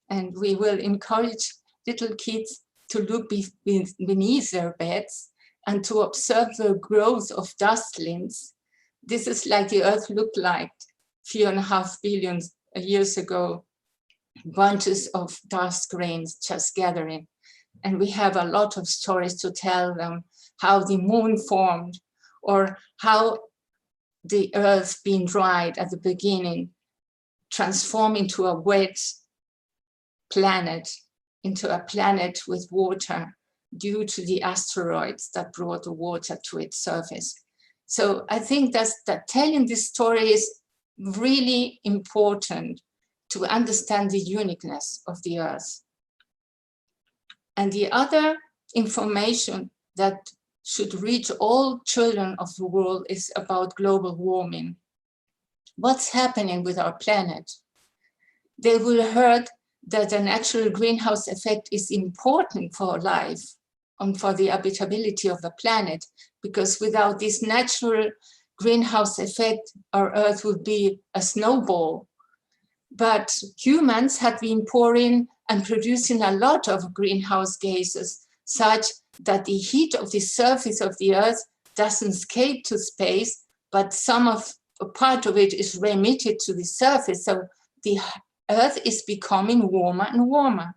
And we will encourage little kids to look beneath their beds and to observe the growth of dustlings. This is like the Earth looked like 3.5 billion years ago, bunches of dust grains just gathering. And we have a lot of stories to tell them, how the moon formed, or how the Earth being dried at the beginning transformed into a wet planet, into a planet with water due to the asteroids that brought the water to its surface. So I think that telling this story is really important to understand the uniqueness of the Earth. And the other information that should reach all children of the world is about global warming. What's happening with our planet? They will hear that the natural greenhouse effect is important for life and for the habitability of the planet, because without this natural greenhouse effect, our Earth would be a snowball. But humans have been pouring and producing a lot of greenhouse gases, such that the heat of the surface of the Earth doesn't escape to space, but a part of it is remitted to the surface. So the Earth is becoming warmer and warmer.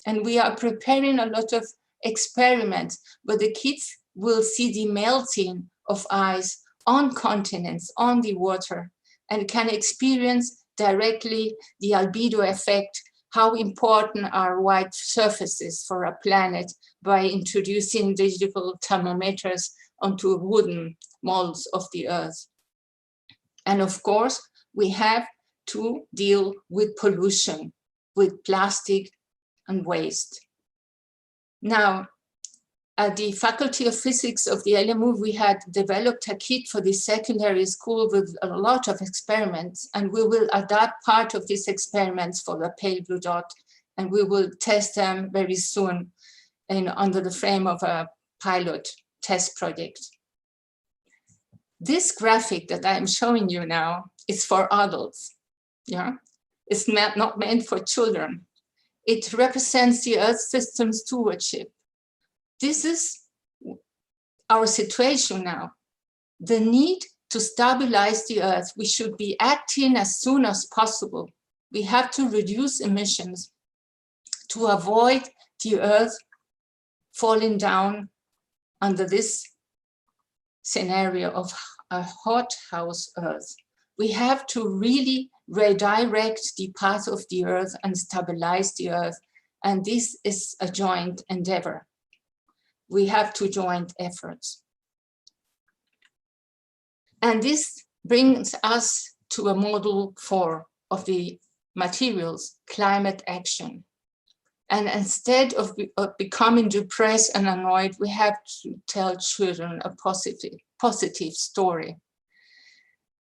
And we are preparing a lot of experiments where the kids will see the melting of ice on continents, on the water, and can experience directly the albedo effect, how important are white surfaces for a planet by introducing digital thermometers onto wooden molds of the Earth. And of course, we have to deal with pollution, with plastic and waste. Now, at the Faculty of Physics of the LMU, we had developed a kit for the secondary school with a lot of experiments, and we will adapt part of these experiments for the pale blue dot, and we will test them very soon under the frame of a pilot test project. This graphic that I'm showing you now is for adults. Yeah, it's not meant for children. It represents the Earth system stewardship. This is our situation now. The need to stabilize the Earth. We should be acting as soon as possible. We have to reduce emissions to avoid the Earth falling down under this scenario of a hothouse Earth. We have to really redirect the path of the Earth and stabilize the Earth. And this is a joint endeavor. We have to joint efforts. And this brings us to a model 4 of the materials, climate action. And instead of becoming depressed and annoyed, we have to tell children a positive story.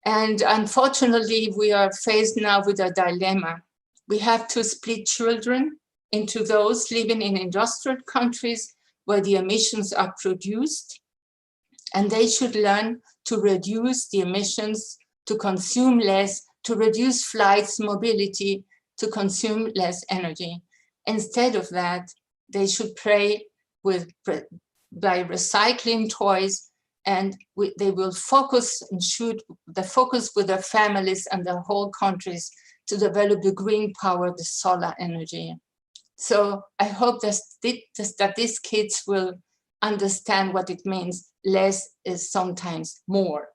And unfortunately, we are faced now with a dilemma. We have to split children into those living in industrial countries where the emissions are produced, and they should learn to reduce the emissions, to consume less, to reduce flights, mobility, to consume less energy. Instead of that, they should play by recycling toys, and they will focus and shoot the focus with their families and their whole countries to develop the green power, the solar energy. So I hope that these kids will understand what it means. Less is sometimes more.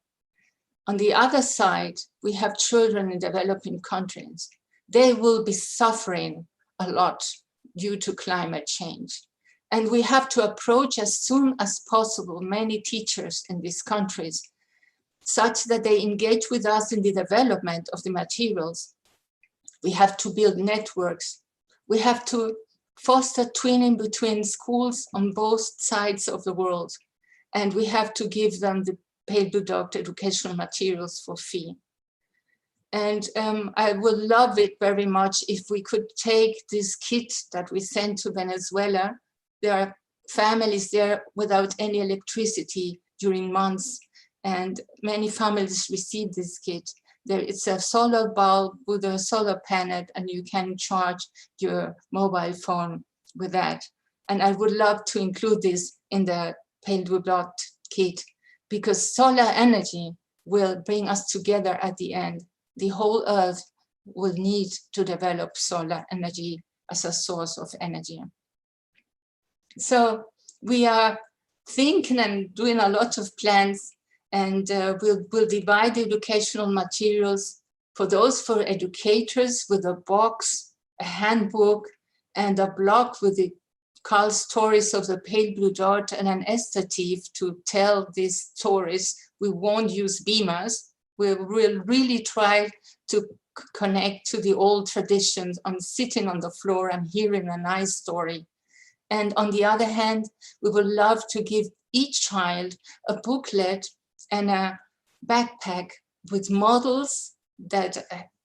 On the other side, we have children in developing countries. They will be suffering a lot due to climate change. And we have to approach as soon as possible many teachers in these countries, such that they engage with us in the development of the materials. We have to build networks. We have to foster twinning between schools on both sides of the world. And we have to give them the pale blue dot educational materials for free. And I would love it very much if we could take this kit that we sent to Venezuela. There are families there without any electricity during months, and many families receive this kit. It's a solar bulb with a solar panel, and you can charge your mobile phone with that. And I would love to include this in the pale blue dot kit, because solar energy will bring us together at the end. The whole Earth will need to develop solar energy as a source of energy. So we are thinking and doing a lot of plans, and we'll divide the educational materials for those for educators with a box, a handbook, and a block with the called stories of the pale blue dot and an estative to tell these stories. We won't use beamers. We will really try to connect to the old traditions on sitting on the floor and hearing a nice story. And on the other hand, we would love to give each child a booklet and a backpack with models that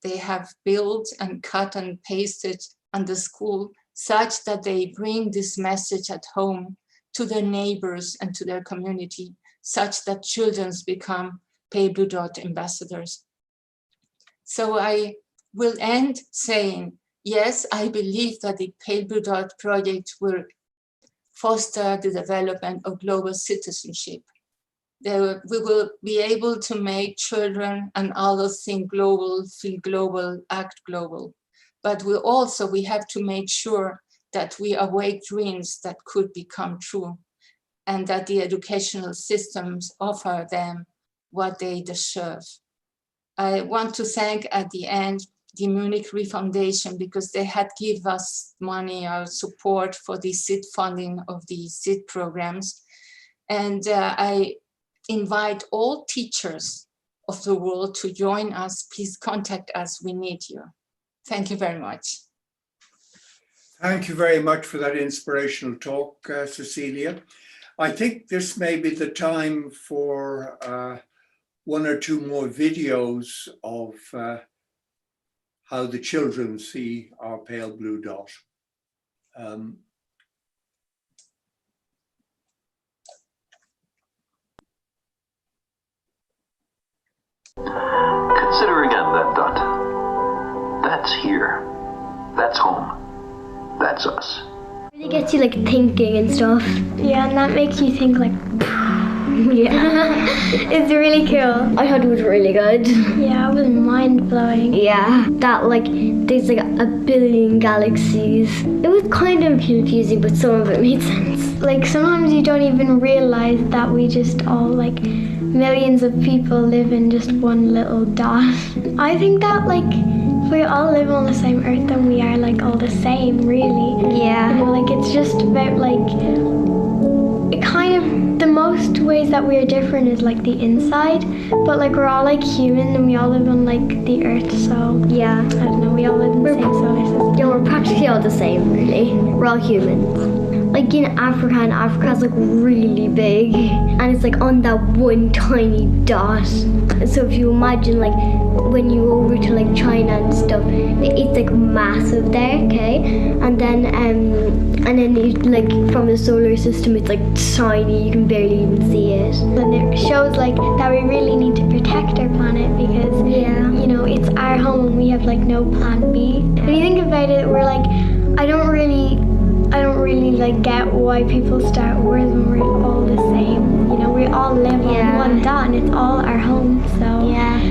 they have built and cut and pasted on the school, such that they bring this message at home to their neighbors and to their community, such that children become pale blue dot ambassadors. So I will end saying, yes, I believe that the pale blue dot project will foster the development of global citizenship. We will be able to make children and others think global, feel global, act global. But we have to make sure that we awake dreams that could become true, and that the educational systems offer them what they deserve. I want to thank at the end the Munich Re Foundation, because they had given us money or support for the SID funding of the SID programs. And I invite all teachers of the world to join us. Please contact us, we need you. Thank you very much. Thank you very much for that inspirational talk, Cecilia. I think this may be the time for one or two more videos of how the children see our pale blue dot. Consider again that dot. That's here. That's home. That's us. It really gets you like thinking and stuff. Yeah, and that makes you think like, yeah. It's really cool. I thought it was really good. Yeah, it was mind-blowing. Yeah, that like there's like a billion galaxies. It was kind of confusing, but some of it made sense. Like sometimes you don't even realize that we just all like millions of people live in just one little dot. I think that like if we all live on the same earth, then we are like all the same, really. Yeah. You know, like it's just about like it kind of the most ways that we are different is like the inside, but like we're all like human and we all live on like the earth, so yeah, I don't know, we all live in the same solar system. Yeah, we're practically all the same, really. We're all humans. Like in Africa, and Africa's like really big, and it's like on that one tiny dot. So if you imagine like when you go over to like China and stuff, it's like massive there, okay? And then it, like from the solar system, it's like tiny. You can barely even see it. And it shows like that we really need to protect our planet because you know it's our home and we have like no plan B. When you think about it, we're like, I don't really like get why people start wars when we're all the same. You know, we all live on one dot and it's all our home, so. Yeah.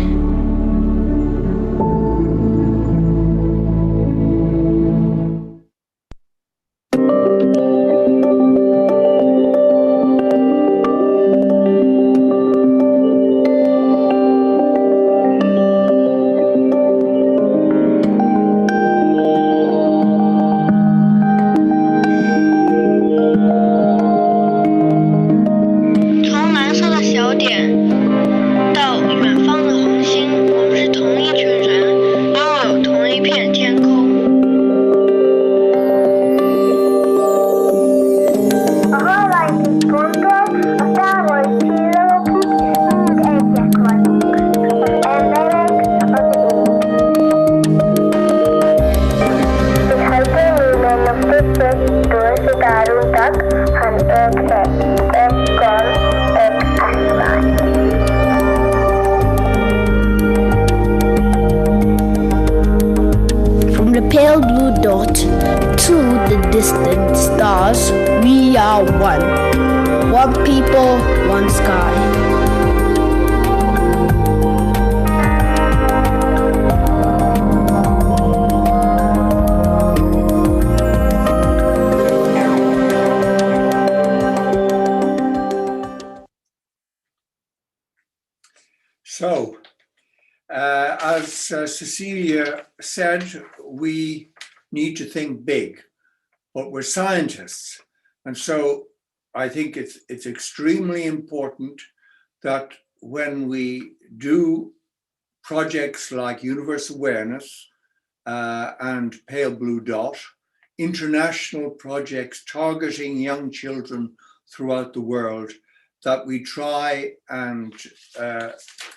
From the pale blue dot to the distant stars, we are one. One people, one sky. So, as Cecilia said, we need to think big, but we're scientists. And so I think it's extremely important that when we do projects like Universe Awareness and Pale Blue Dot, international projects targeting young children throughout the world, that we try and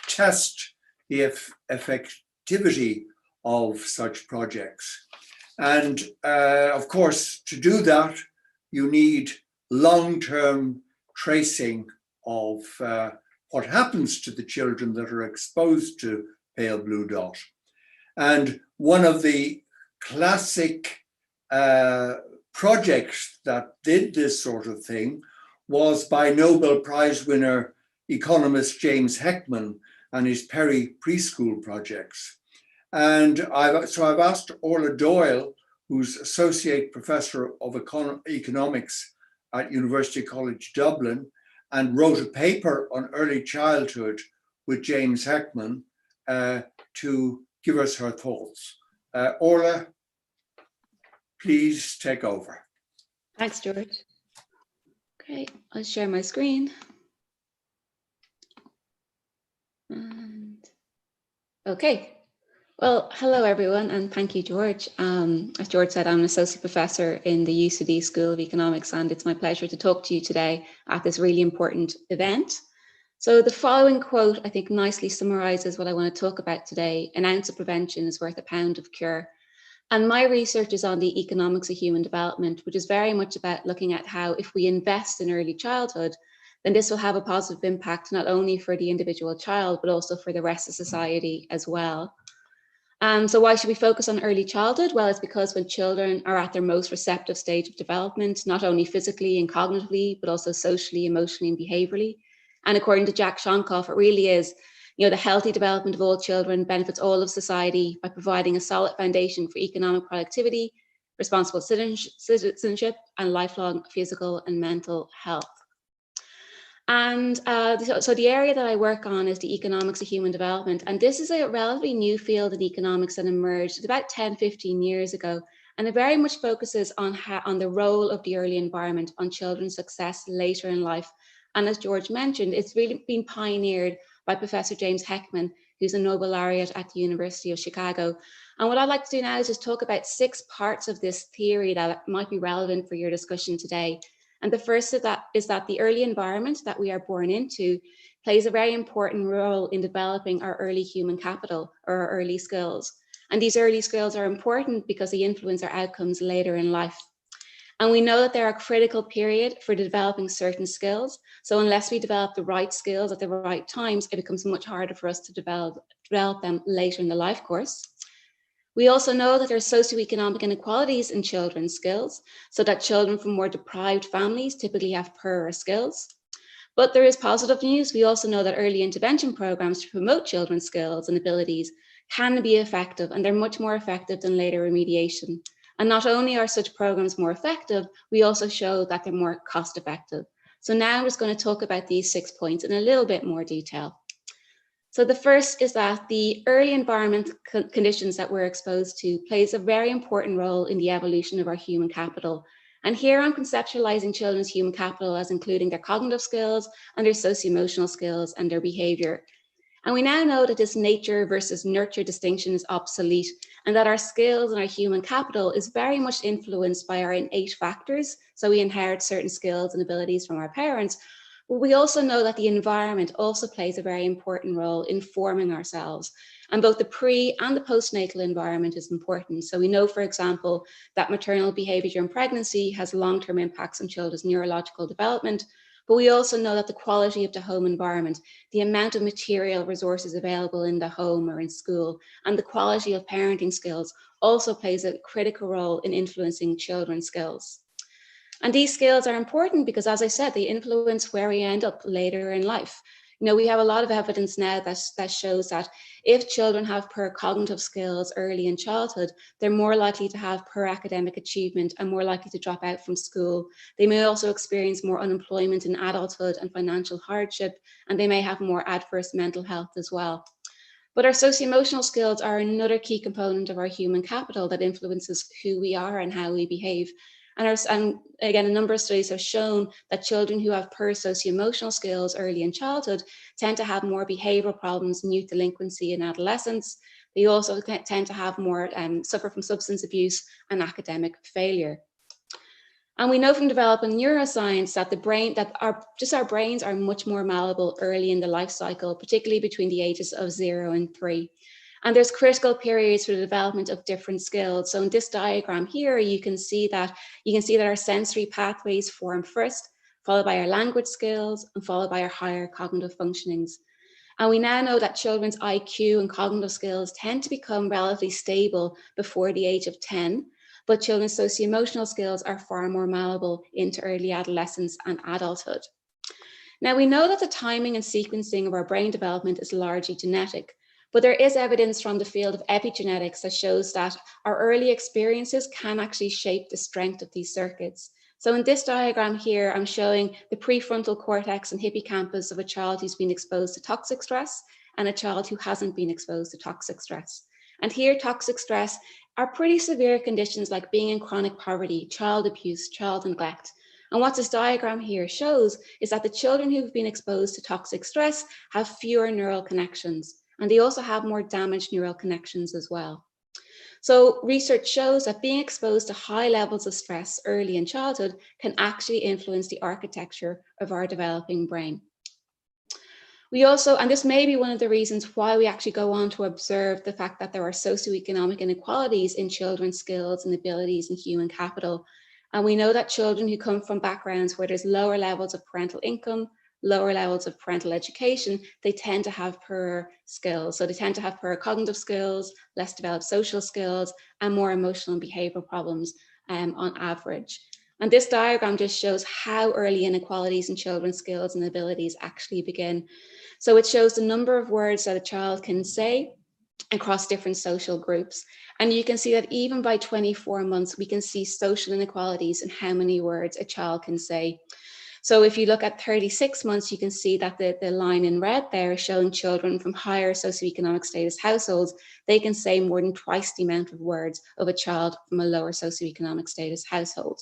test the effectivity of such projects. And of course, to do that, you need long-term tracing of what happens to the children that are exposed to pale blue dot. And one of the classic project that did this sort of thing was by Nobel Prize winner economist James Heckman and his Perry preschool projects. And I've asked Orla Doyle, who's Associate Professor of Economics at University College Dublin, and wrote a paper on early childhood with James Heckman to give us her thoughts. Orla, please take over. Thanks, George. Okay, I'll share my screen. And okay. Well, hello everyone, and thank you, George. As George said, I'm an associate professor in the UCD School of Economics, and it's my pleasure to talk to you today at this really important event. So the following quote, I think, nicely summarizes what I want to talk about today. An ounce of prevention is worth a pound of cure. And my research is on the economics of human development, which is very much about looking at how if we invest in early childhood, then this will have a positive impact, not only for the individual child, but also for the rest of society as well. So why should we focus on early childhood? Well, it's because when children are at their most receptive stage of development, not only physically and cognitively, but also socially, emotionally, and behaviorally. And according to Jack Shonkoff, it really is, the healthy development of all children benefits all of society by providing a solid foundation for economic productivity, responsible citizenship, and lifelong physical and mental health. And so the area that I work on is the economics of human development. And this is a relatively new field in economics that emerged about 10, 15 years ago. And it very much focuses on the role of the early environment on children's success later in life. And as George mentioned, it's really been pioneered by Professor James Heckman, who's a Nobel laureate at the University of Chicago. And what I'd like to do now is just talk about 6 parts of this theory that might be relevant for your discussion today. And the first of that is that the early environment that we are born into plays a very important role in developing our early human capital, or our early skills. And these early skills are important because they influence our outcomes later in life. And we know that they're a critical period for developing certain skills. So unless we develop the right skills at the right times, it becomes much harder for us to develop them later in the life course. We also know that there are socioeconomic inequalities in children's skills, so that children from more deprived families typically have poorer skills. But there is positive news. We also know that early intervention programs to promote children's skills and abilities can be effective, and they're much more effective than later remediation. And not only are such programs more effective, we also show that they're more cost effective. So now I'm just going to talk about these 6 points in a little bit more detail. So the first is that the early environment conditions that we're exposed to plays a very important role in the evolution of our human capital. And here I'm conceptualizing children's human capital as including their cognitive skills and their socio-emotional skills and their behavior. And we now know that this nature versus nurture distinction is obsolete, and that our skills and our human capital is very much influenced by our innate factors. So we inherit certain skills and abilities from our parents. But we also know that the environment also plays a very important role in forming ourselves. And both the pre and the postnatal environment is important. So we know, for example, that maternal behavior during pregnancy has long-term impacts on children's neurological development. But we also know that the quality of the home environment, the amount of material resources available in the home or in school, and the quality of parenting skills also plays a critical role in influencing children's skills. And these skills are important because, as I said, they influence where we end up later in life. We have a lot of evidence now that shows that if children have poor cognitive skills early in childhood, they're more likely to have poor academic achievement and more likely to drop out from school. They may also experience more unemployment in adulthood and financial hardship, and they may have more adverse mental health as well. But our socio-emotional skills are another key component of our human capital that influences who we are and how we behave. And again, a number of studies have shown that children who have poor socio-emotional skills early in childhood tend to have more behavioral problems in youth delinquency and adolescence. They also tend to have more suffer from substance abuse and academic failure. And we know from developing neuroscience that our brains are much more malleable early in the life cycle, particularly between the ages of 0 and 3. And there's critical periods for the development of different skills. So in this diagram here, you can see that our sensory pathways form first, followed by our language skills, and followed by our higher cognitive functionings. And we now know that children's IQ and cognitive skills tend to become relatively stable before the age of 10. but children's socio-emotional skills are far more malleable into early adolescence and adulthood. Now, we know that the timing and sequencing of our brain development is largely genetic, but there is evidence from the field of epigenetics that shows that our early experiences can actually shape the strength of these circuits. So in this diagram here, I'm showing the prefrontal cortex and hippocampus of a child who's been exposed to toxic stress and a child who hasn't been exposed to toxic stress. And here, toxic stress are pretty severe conditions like being in chronic poverty, child abuse, child neglect. And what this diagram here shows is that the children who've been exposed to toxic stress have fewer neural connections, and they also have more damaged neural connections as well. So research shows that being exposed to high levels of stress early in childhood can actually influence the architecture of our developing brain. We also, and this may be one of the reasons why we actually go on to observe the fact that there are socioeconomic inequalities in children's skills and abilities and human capital. And we know that children who come from backgrounds where there's lower levels of parental income, lower levels of parental education, they tend to have poorer skills. So they tend to have poorer cognitive skills, less developed social skills, and more emotional and behavioral problems on average. And this diagram just shows how early inequalities in children's skills and abilities actually begin. So it shows the number of words that a child can say across different social groups. And you can see that even by 24 months, we can see social inequalities in how many words a child can say. So if you look at 36 months, you can see that the line in red there is showing children from higher socioeconomic status households, they can say more than twice the amount of words of a child from a lower socioeconomic status household.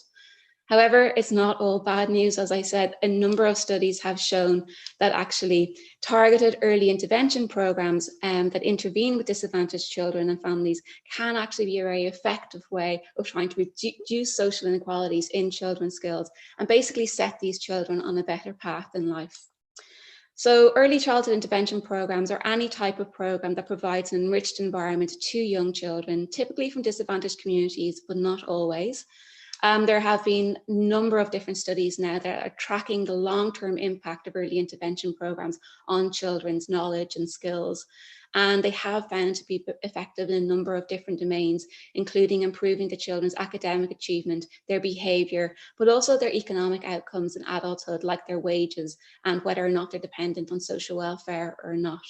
However, it's not all bad news. As I said, a number of studies have shown that actually targeted early intervention programs that intervene with disadvantaged children and families can actually be a very effective way of trying to reduce social inequalities in children's skills and basically set these children on a better path in life. So early childhood intervention programs are any type of program that provides an enriched environment to young children, typically from disadvantaged communities, but not always. There have been a number of different studies now that are tracking the long-term impact of early intervention programs on children's knowledge and skills. And they have found to be effective in a number of different domains, including improving the children's academic achievement, their behavior, but also their economic outcomes in adulthood, like their wages and whether or not they're dependent on social welfare or not.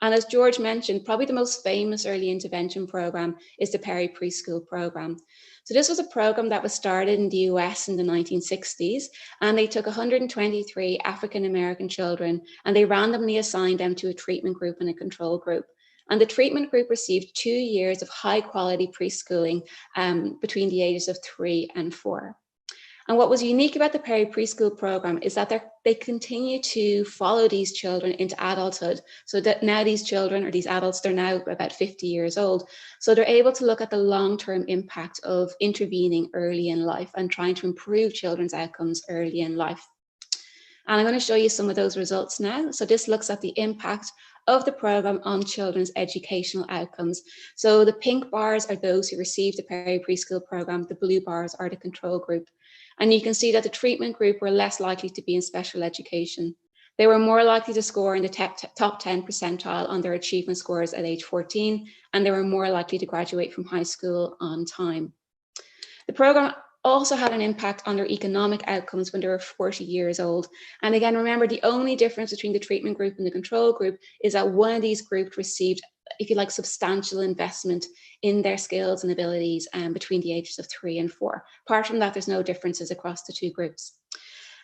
And as George mentioned, probably the most famous early intervention program is the peri-preschool program. So this was a program that was started in the US in the 1960s, and they took 123 African-American children and they randomly assigned them to a treatment group and a control group. And the treatment group received 2 years of high quality preschooling between the ages of 3 and 4. And what was unique about the peri-preschool program is that they continue to follow these children into adulthood. So that now these children or these adults, they're now about 50 years old. So they're able to look at the long-term impact of intervening early in life and trying to improve children's outcomes early in life. And I'm going to show you some of those results now. So this looks at the impact of the program on children's educational outcomes. So the pink bars are those who received the peri-preschool program, the blue bars are the control group. And you can see that the treatment group were less likely to be in special education. They were more likely to score in the top 10 percentile on their achievement scores at age 14, and they were more likely to graduate from high school on time. The program also had an impact on their economic outcomes when they were 40 years old. And again, remember, the only difference between the treatment group and the control group is that one of these groups received, if you like, substantial investment in their skills and abilities between the ages of 3 and 4. Apart from that, there's no differences across the two groups.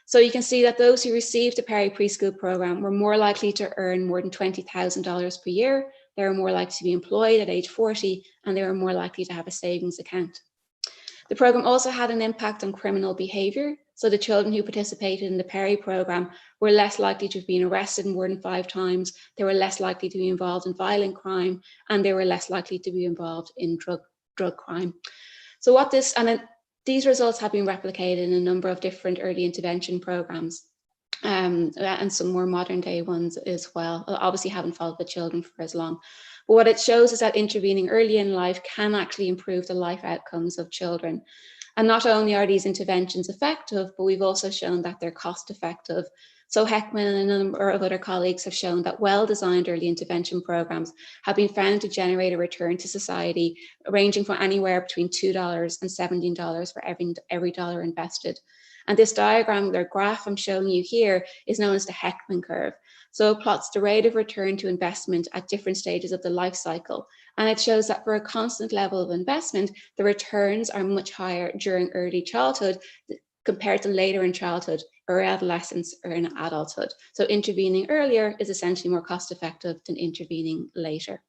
So you can see that those who received the peri-preschool program were more likely to earn more than $20,000 per year. They were more likely to be employed at age 40, and they were more likely to have a savings account. The program also had an impact on criminal behavior. So the children who participated in the Peri program were less likely to have been arrested more than 5 times. They were less likely to be involved in violent crime, and they were less likely to be involved in drug crime. So these results have been replicated in a number of different early intervention programs and some more modern day ones as well. Obviously haven't followed the children for as long. But what it shows is that intervening early in life can actually improve the life outcomes of children. And not only are these interventions effective, but we've also shown that they're cost effective. So Heckman and a number of other colleagues have shown that well-designed early intervention programs have been found to generate a return to society ranging from anywhere between $2 and $17 for every dollar invested. And this diagram, or graph I'm showing you here, is known as the Heckman curve. So it plots the rate of return to investment at different stages of the life cycle. And it shows that for a constant level of investment, the returns are much higher during early childhood compared to later in childhood or adolescence or in adulthood. So intervening earlier is essentially more cost effective than intervening later.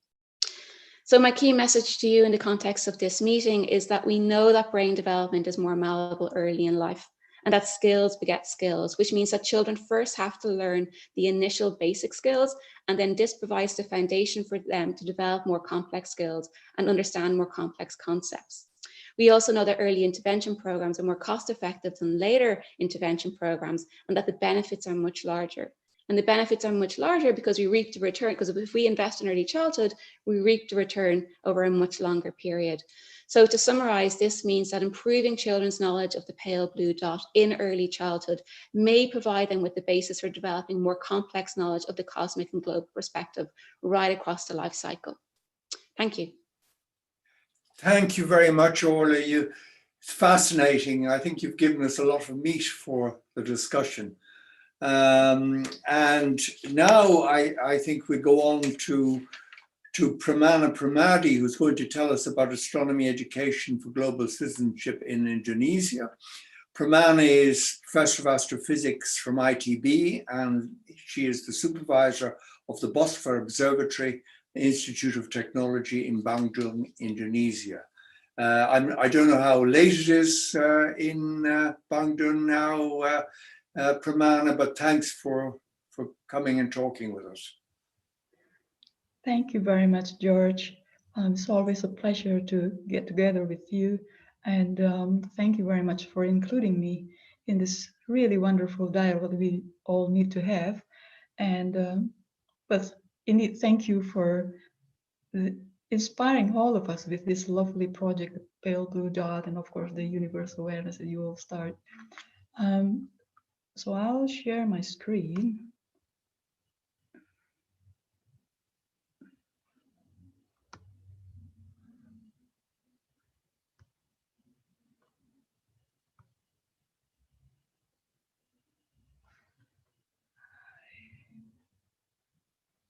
So my key message to you in the context of this meeting is that we know that brain development is more malleable early in life, and that skills beget skills, which means that children first have to learn the initial basic skills, and then this provides the foundation for them to develop more complex skills and understand more complex concepts. We also know that early intervention programs are more cost effective than later intervention programs, and that the benefits are much larger. And the benefits are much larger because we reap the return, because if we invest in early childhood, we reap the return over a much longer period. So to summarize, this means that improving children's knowledge of the pale blue dot in early childhood may provide them with the basis for developing more complex knowledge of the cosmic and global perspective right across the life cycle. Thank you. Thank you very much, Orla. It's fascinating. I think you've given us a lot of meat for the discussion. And now I think we go on to Pramana Pramadi, who's going to tell us about astronomy education for global citizenship in Indonesia. Pramana is Professor of Astrophysics from ITB, and she is the supervisor of the Bosphor Observatory Institute of Technology in Bandung, Indonesia. I don't know how late it is in Bandung now, Pramana, but thanks for coming and talking with us. Thank you very much, George. It's always a pleasure to get together with you. And thank you very much for including me in this really wonderful dialogue we all need to have. And but indeed, thank you for inspiring all of us with this lovely project, the Pale Blue Dot, and of course the universal awareness that you will start. So I'll share my screen.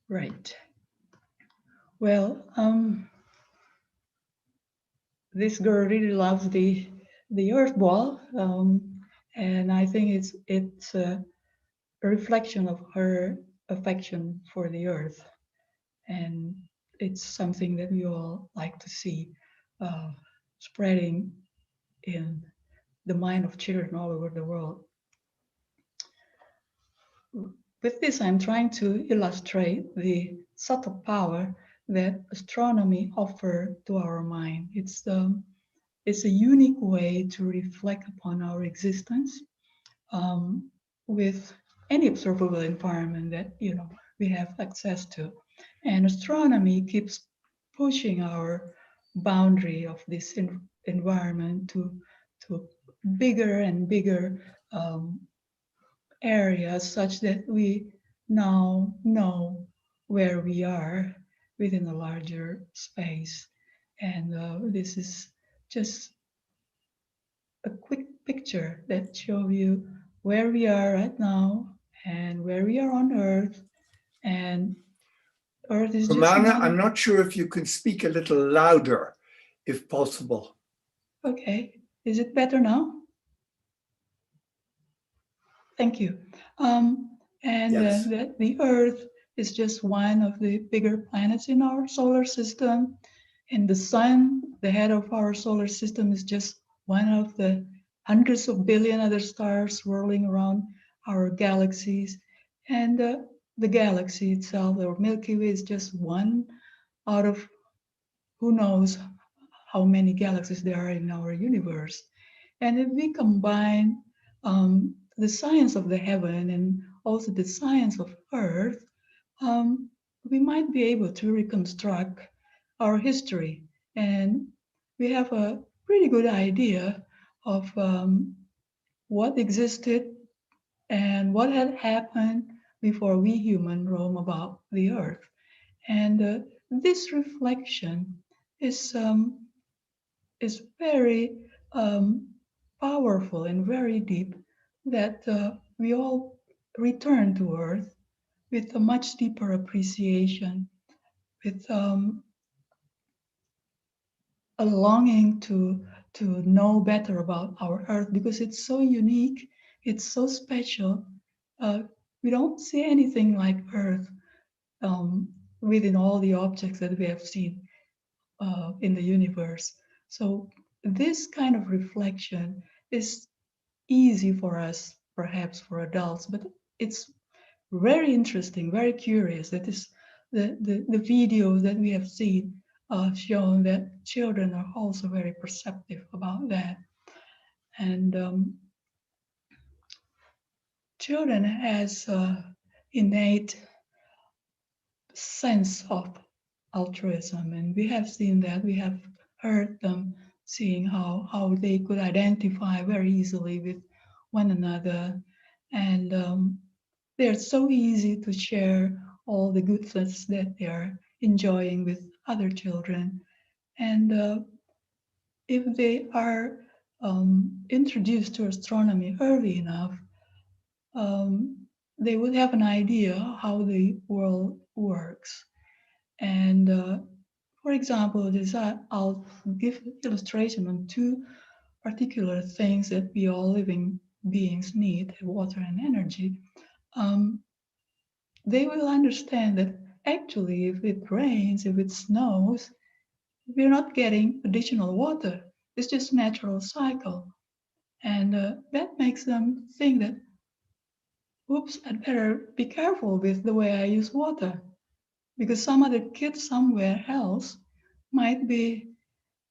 Right. Well, this girl really loves the Earth ball, and I think it's a reflection of her affection for the Earth, and it's something that we all like to see spreading in the mind of children all over the world. With this, I'm trying to illustrate the subtle power that astronomy offers to our mind. It's a unique way to reflect upon our existence with any observable environment that we have access to. And astronomy keeps pushing our boundary of this environment to bigger and bigger areas, such that we now know where we are within a larger space. And this is just a quick picture that shows you where we are right now and where we are on Earth. And Earth is Pramana, I'm not sure if you can speak a little louder, if possible. Okay, is it better now? Thank you. Yes. The Earth is just one of the bigger planets in our solar system. And the sun, the head of our solar system, is just one of the hundreds of billion other stars swirling around our galaxies. And the galaxy itself, or Milky Way, is just one out of who knows how many galaxies there are in our universe. And if we combine the science of the heaven and also the science of Earth, we might be able to reconstruct our history. And we have a pretty good idea of what existed and what had happened before we humans roam about the Earth. And this reflection is very powerful and very deep, that we all return to Earth with a much deeper appreciation, with a longing to know better about our Earth, because it's so unique, it's so special. We don't see anything like Earth within all the objects that we have seen in the universe. So this kind of reflection is easy for us, perhaps for adults, but it's very interesting, very curious. That is the videos that we have seen shown that children are also very perceptive about that. And children has innate sense of altruism, and we have seen that, we have heard them seeing how they could identify very easily with one another, and they're so easy to share all the goodness that they're enjoying with other children. And if they are introduced to astronomy early enough, they would have an idea how the world works. And for example, I'll give illustration on two particular things that we all living beings need, water and energy. They will understand that actually if it rains, if it snows, we're not getting additional water. It's just natural cycle. And that makes them think that, oops, I'd better be careful with the way I use water, because some other kid somewhere else might be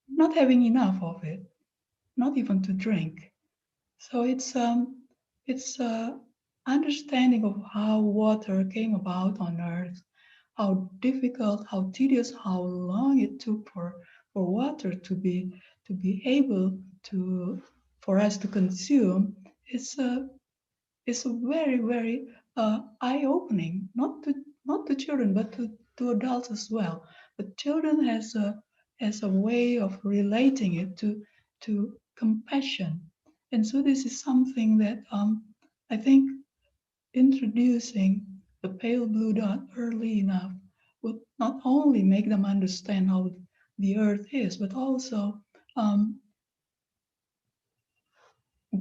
not having enough of it, not even to drink. So it's understanding of how water came about on Earth, how difficult, how tedious, how long it took for water to be able to for us to consume. It's a very, very eye-opening, not to children, but to adults as well. But children has a way of relating it to compassion, and so this is something that I think introducing the pale blue dot early enough would not only make them understand how the Earth is, but also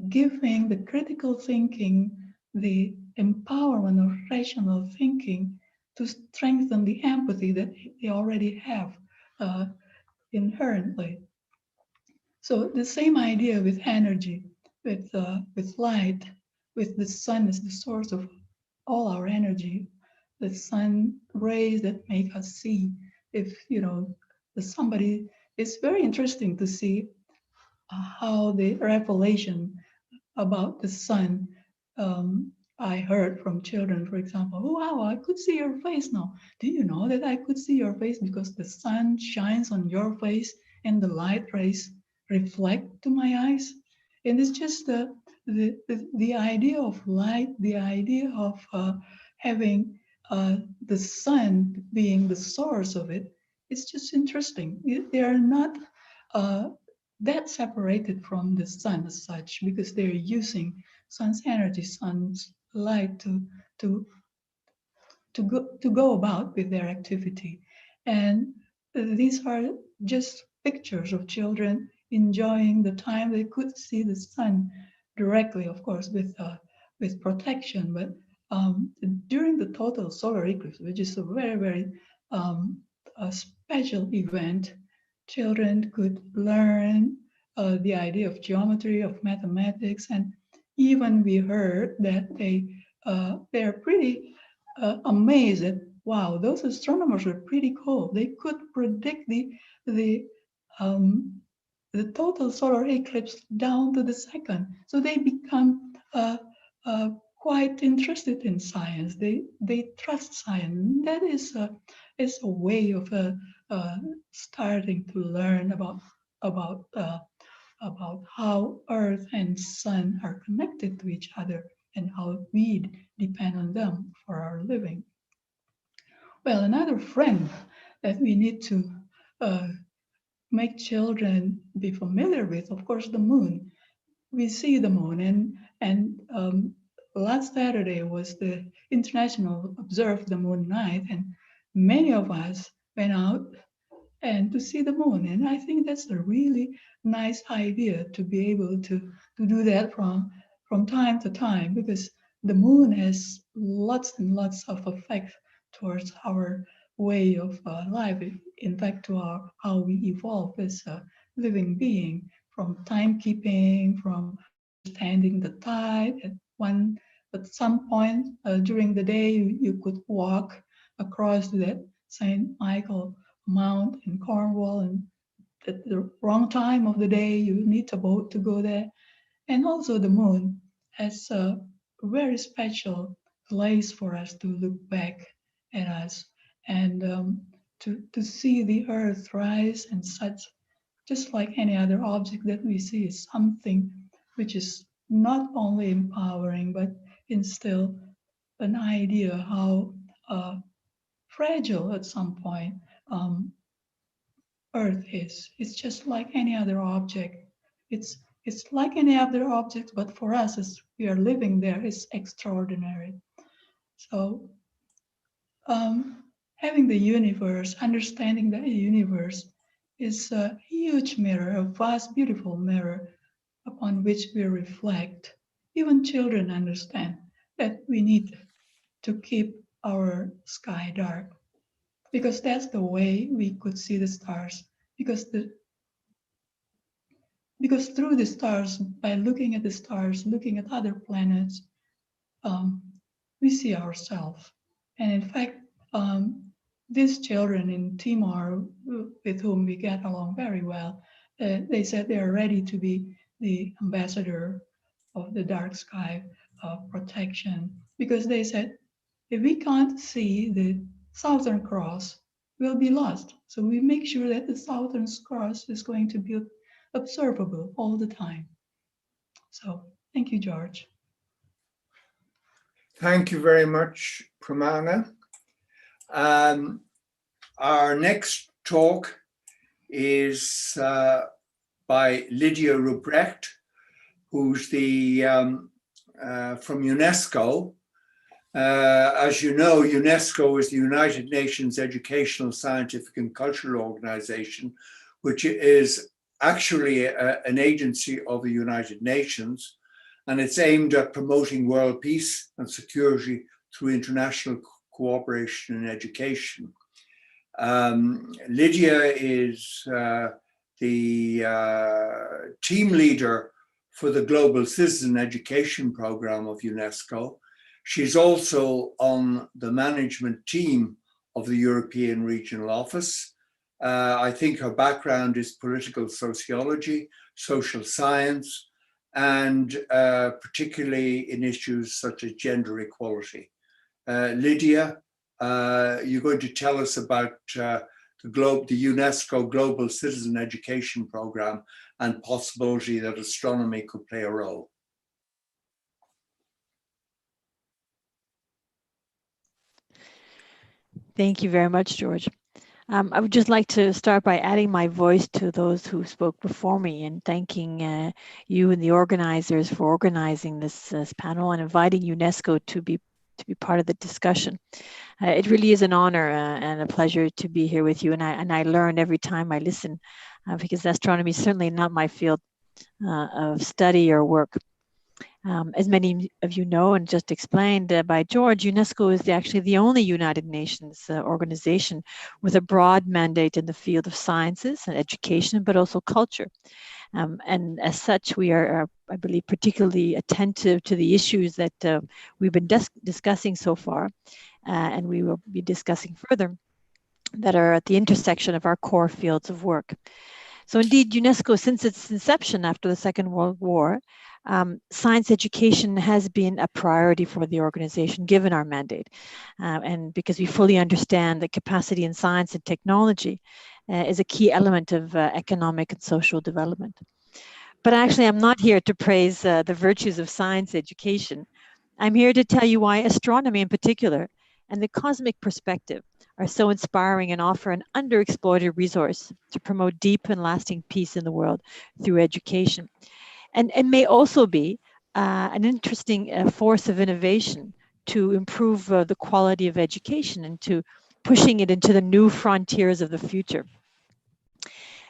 giving the critical thinking, the empowerment of rational thinking to strengthen the empathy that they already have inherently. So the same idea with energy, with light, with the sun as the source of all our energy, the sun rays that make us see. If somebody, it's very interesting to see how the revelation about the sun. I heard from children, for example, oh, wow, I could see your face now. Do you know that I could see your face because the sun shines on your face and the light rays reflect to my eyes? And it's just the idea of light, the idea of having the sun being the source of it. It's just interesting. They are not that separated from the sun as such, because they're using sun's energy, sun's light to go about with their activity. And these are just pictures of children enjoying the time they could see the sun directly, of course, with protection. But during the total solar eclipse, which is a very, very a special event, children could learn the idea of geometry, of mathematics, and even we heard that they're pretty amazed that, wow, those astronomers were pretty cool. They could predict the total solar eclipse down to the second. So they become quite interested in science. They trust science. That is a way of starting to learn about how Earth and Sun are connected to each other. and how we depend on them for our living. Well, another friend that we need to make children be familiar with, of course, the moon. We see the moon, and last Saturday was the International Observe the Moon Night, and many of us went out and to see the moon. And I think that's a really nice idea to be able to do that from time to time, because the moon has lots and lots of effect towards our way of life, in fact, to how we evolve as a living being, from timekeeping, from understanding the tide. At some point during the day, you could walk across that St. Michael Mount in Cornwall, and at the wrong time of the day, you need a boat to go there. And also the moon has a very special place for us to look back at us and to see the earth rise and such. Just like any other object that we see, is something which is not only empowering, but instill an idea how fragile at some point Earth is. It's just like any other object. It's like any other object, but for us, as we are living there, it's extraordinary. So having the universe, understanding the universe, is a huge mirror, a vast, beautiful mirror upon which we reflect. Even children understand that we need to keep our sky dark, because that's the way we could see the stars. Because through the stars, by looking at the stars, looking at other planets, we see ourselves. And in fact, these children in Timor, with whom we get along very well, they said they are ready to be the ambassador of the dark sky protection, because they said, if we can't see the Southern Cross, we'll be lost. So we make sure that the Southern Cross is going to be observable all the time. So thank you, George. Thank you very much, Pramana. Our next talk is by Lydia Ruprecht, who's the from UNESCO. As you know, UNESCO is the United Nations Educational, Scientific and Cultural Organization, which is actually an agency of the United Nations, and it's aimed at promoting world peace and security through international cooperation in education. Lydia is the team leader for the Global Citizen Education Program of UNESCO. She's also on the management team of the European Regional Office. I think her background is political sociology, social science, and particularly in issues such as gender equality. Lydia, you're going to tell us about the UNESCO Global Citizen Education Program and possibility that astronomy could play a role. Thank you very much, George. I would just like to start by adding my voice to those who spoke before me and thanking you and the organizers for organizing this panel and inviting UNESCO to be part of the discussion. It really is an honor and a pleasure to be here with you, and I learn every time I listen because astronomy is certainly not my field of study or work. As many of you know and just explained by George, UNESCO is actually the only United Nations organization with a broad mandate in the field of sciences and education, but also culture. And as such, we are, I believe, particularly attentive to the issues that we've been discussing so far, and we will be discussing further, that are at the intersection of our core fields of work. So indeed, UNESCO, since its inception after the Second World War, science education has been a priority for the organization, given our mandate, and because we fully understand that capacity in science and technology is a key element of economic and social development. But actually, I'm not here to praise the virtues of science education, I'm here to tell you why astronomy in particular and the cosmic perspective are so inspiring and offer an underexploited resource to promote deep and lasting peace in the world through education. And may also be an interesting force of innovation to improve the quality of education and to pushing it into the new frontiers of the future.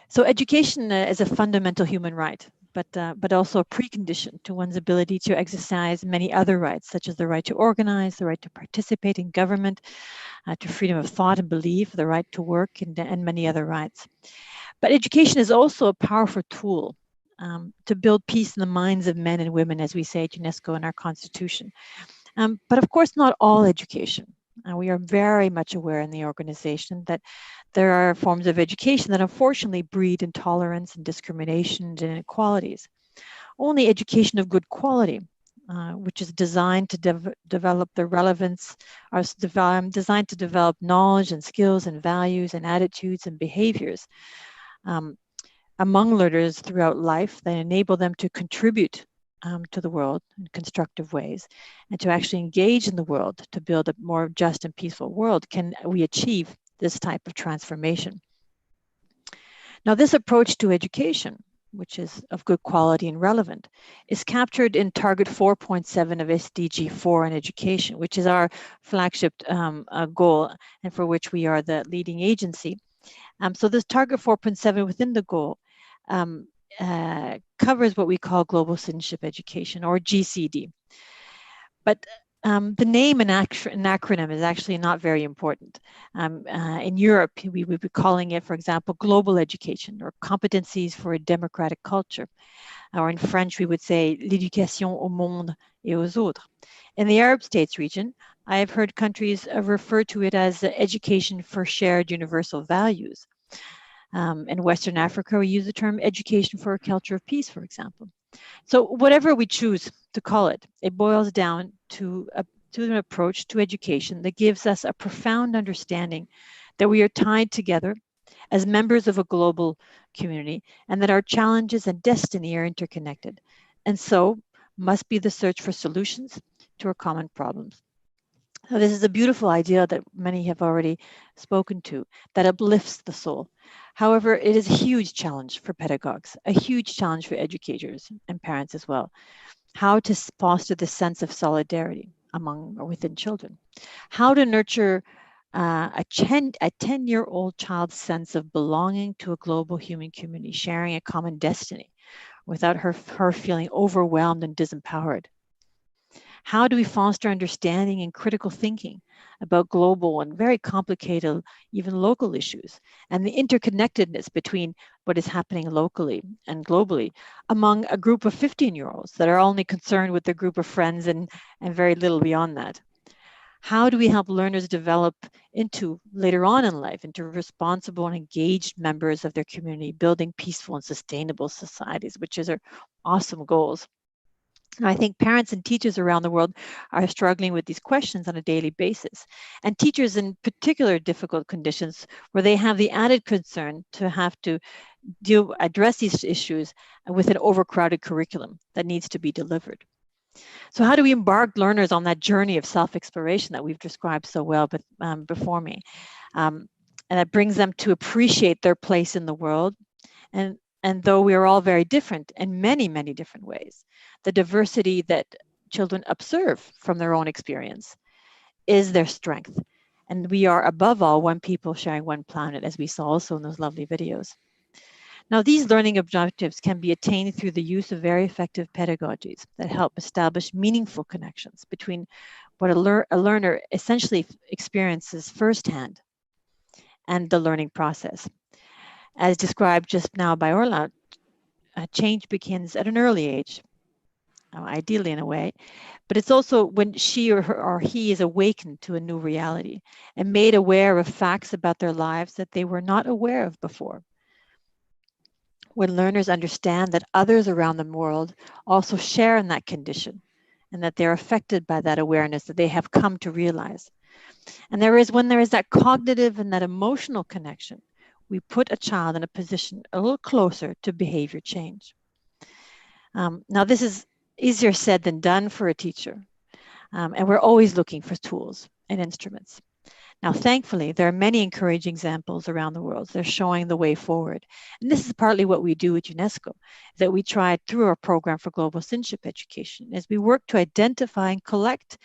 So education is a fundamental human right, but also a precondition to one's ability to exercise many other rights, such as the right to organize, the right to participate in government, to freedom of thought and belief, the right to work, and many other rights. But education is also a powerful tool to build peace in the minds of men and women, as we say at UNESCO in our Constitution. But of course, not all education. We are very much aware in the organization that there are forms of education that unfortunately breed intolerance and discrimination and inequalities. Only education of good quality, which is designed to develop the relevance, are designed to develop knowledge and skills and values and attitudes and behaviors among learners throughout life that enable them to contribute to the world in constructive ways and to actually engage in the world to build a more just and peaceful world, can we achieve this type of transformation. Now, this approach to education, which is of good quality and relevant, is captured in Target 4.7 of SDG 4 in education, which is our flagship goal and for which we are the leading agency. So this Target 4.7 within the goal covers what we call global citizenship education, or GCD. But the name and acronym is actually not very important. In Europe, we would be calling it, for example, global education or competencies for a democratic culture. Or in French, we would say l'éducation au monde et aux autres. In the Arab states region, I have heard countries refer to it as education for shared universal values. In Western Africa, we use the term education for a culture of peace, for example. So whatever we choose to call it, it boils down to an approach to education that gives us a profound understanding that we are tied together as members of a global community and that our challenges and destiny are interconnected, and so must be the search for solutions to our common problems. So this is a beautiful idea that many have already spoken to, that uplifts the soul. However, it is a huge challenge for pedagogues, a huge challenge for educators and parents as well. How to foster the sense of solidarity among or within children. How to nurture a 10-year-old child's sense of belonging to a global human community, sharing a common destiny without her feeling overwhelmed and disempowered. How do we foster understanding and critical thinking about global and very complicated, even local issues, and the interconnectedness between what is happening locally and globally among a group of 15-year-olds that are only concerned with their group of friends and very little beyond that? How do we help learners develop into, later on in life, into responsible and engaged members of their community, building peaceful and sustainable societies, which is our awesome goals? And I think parents and teachers around the world are struggling with these questions on a daily basis. And teachers in particular difficult conditions where they have the added concern to have to address these issues with an overcrowded curriculum that needs to be delivered. So how do we embark learners on that journey of self-exploration that we've described so well before me? And that brings them to appreciate their place in the world. And though we are all very different in many, many different ways, the diversity that children observe from their own experience is their strength. And we are, above all, one people sharing one planet, as we saw also in those lovely videos. Now, these learning objectives can be attained through the use of very effective pedagogies that help establish meaningful connections between what a learner essentially experiences firsthand and the learning process. As described just now by Orla, change begins at an early age, ideally in a way, but it's also when she or he is awakened to a new reality and made aware of facts about their lives that they were not aware of before. When learners understand that others around the world also share in that condition and that they're affected by that awareness that they have come to realize. And when there is that cognitive and that emotional connection, we put a child in a position a little closer to behavior change. Now, this is easier said than done for a teacher, And we're always looking for tools and instruments. Now, thankfully, there are many encouraging examples around the world. They're showing the way forward. And this is partly what we do at UNESCO, that we try through our program for global citizenship education, as we work to identify and collect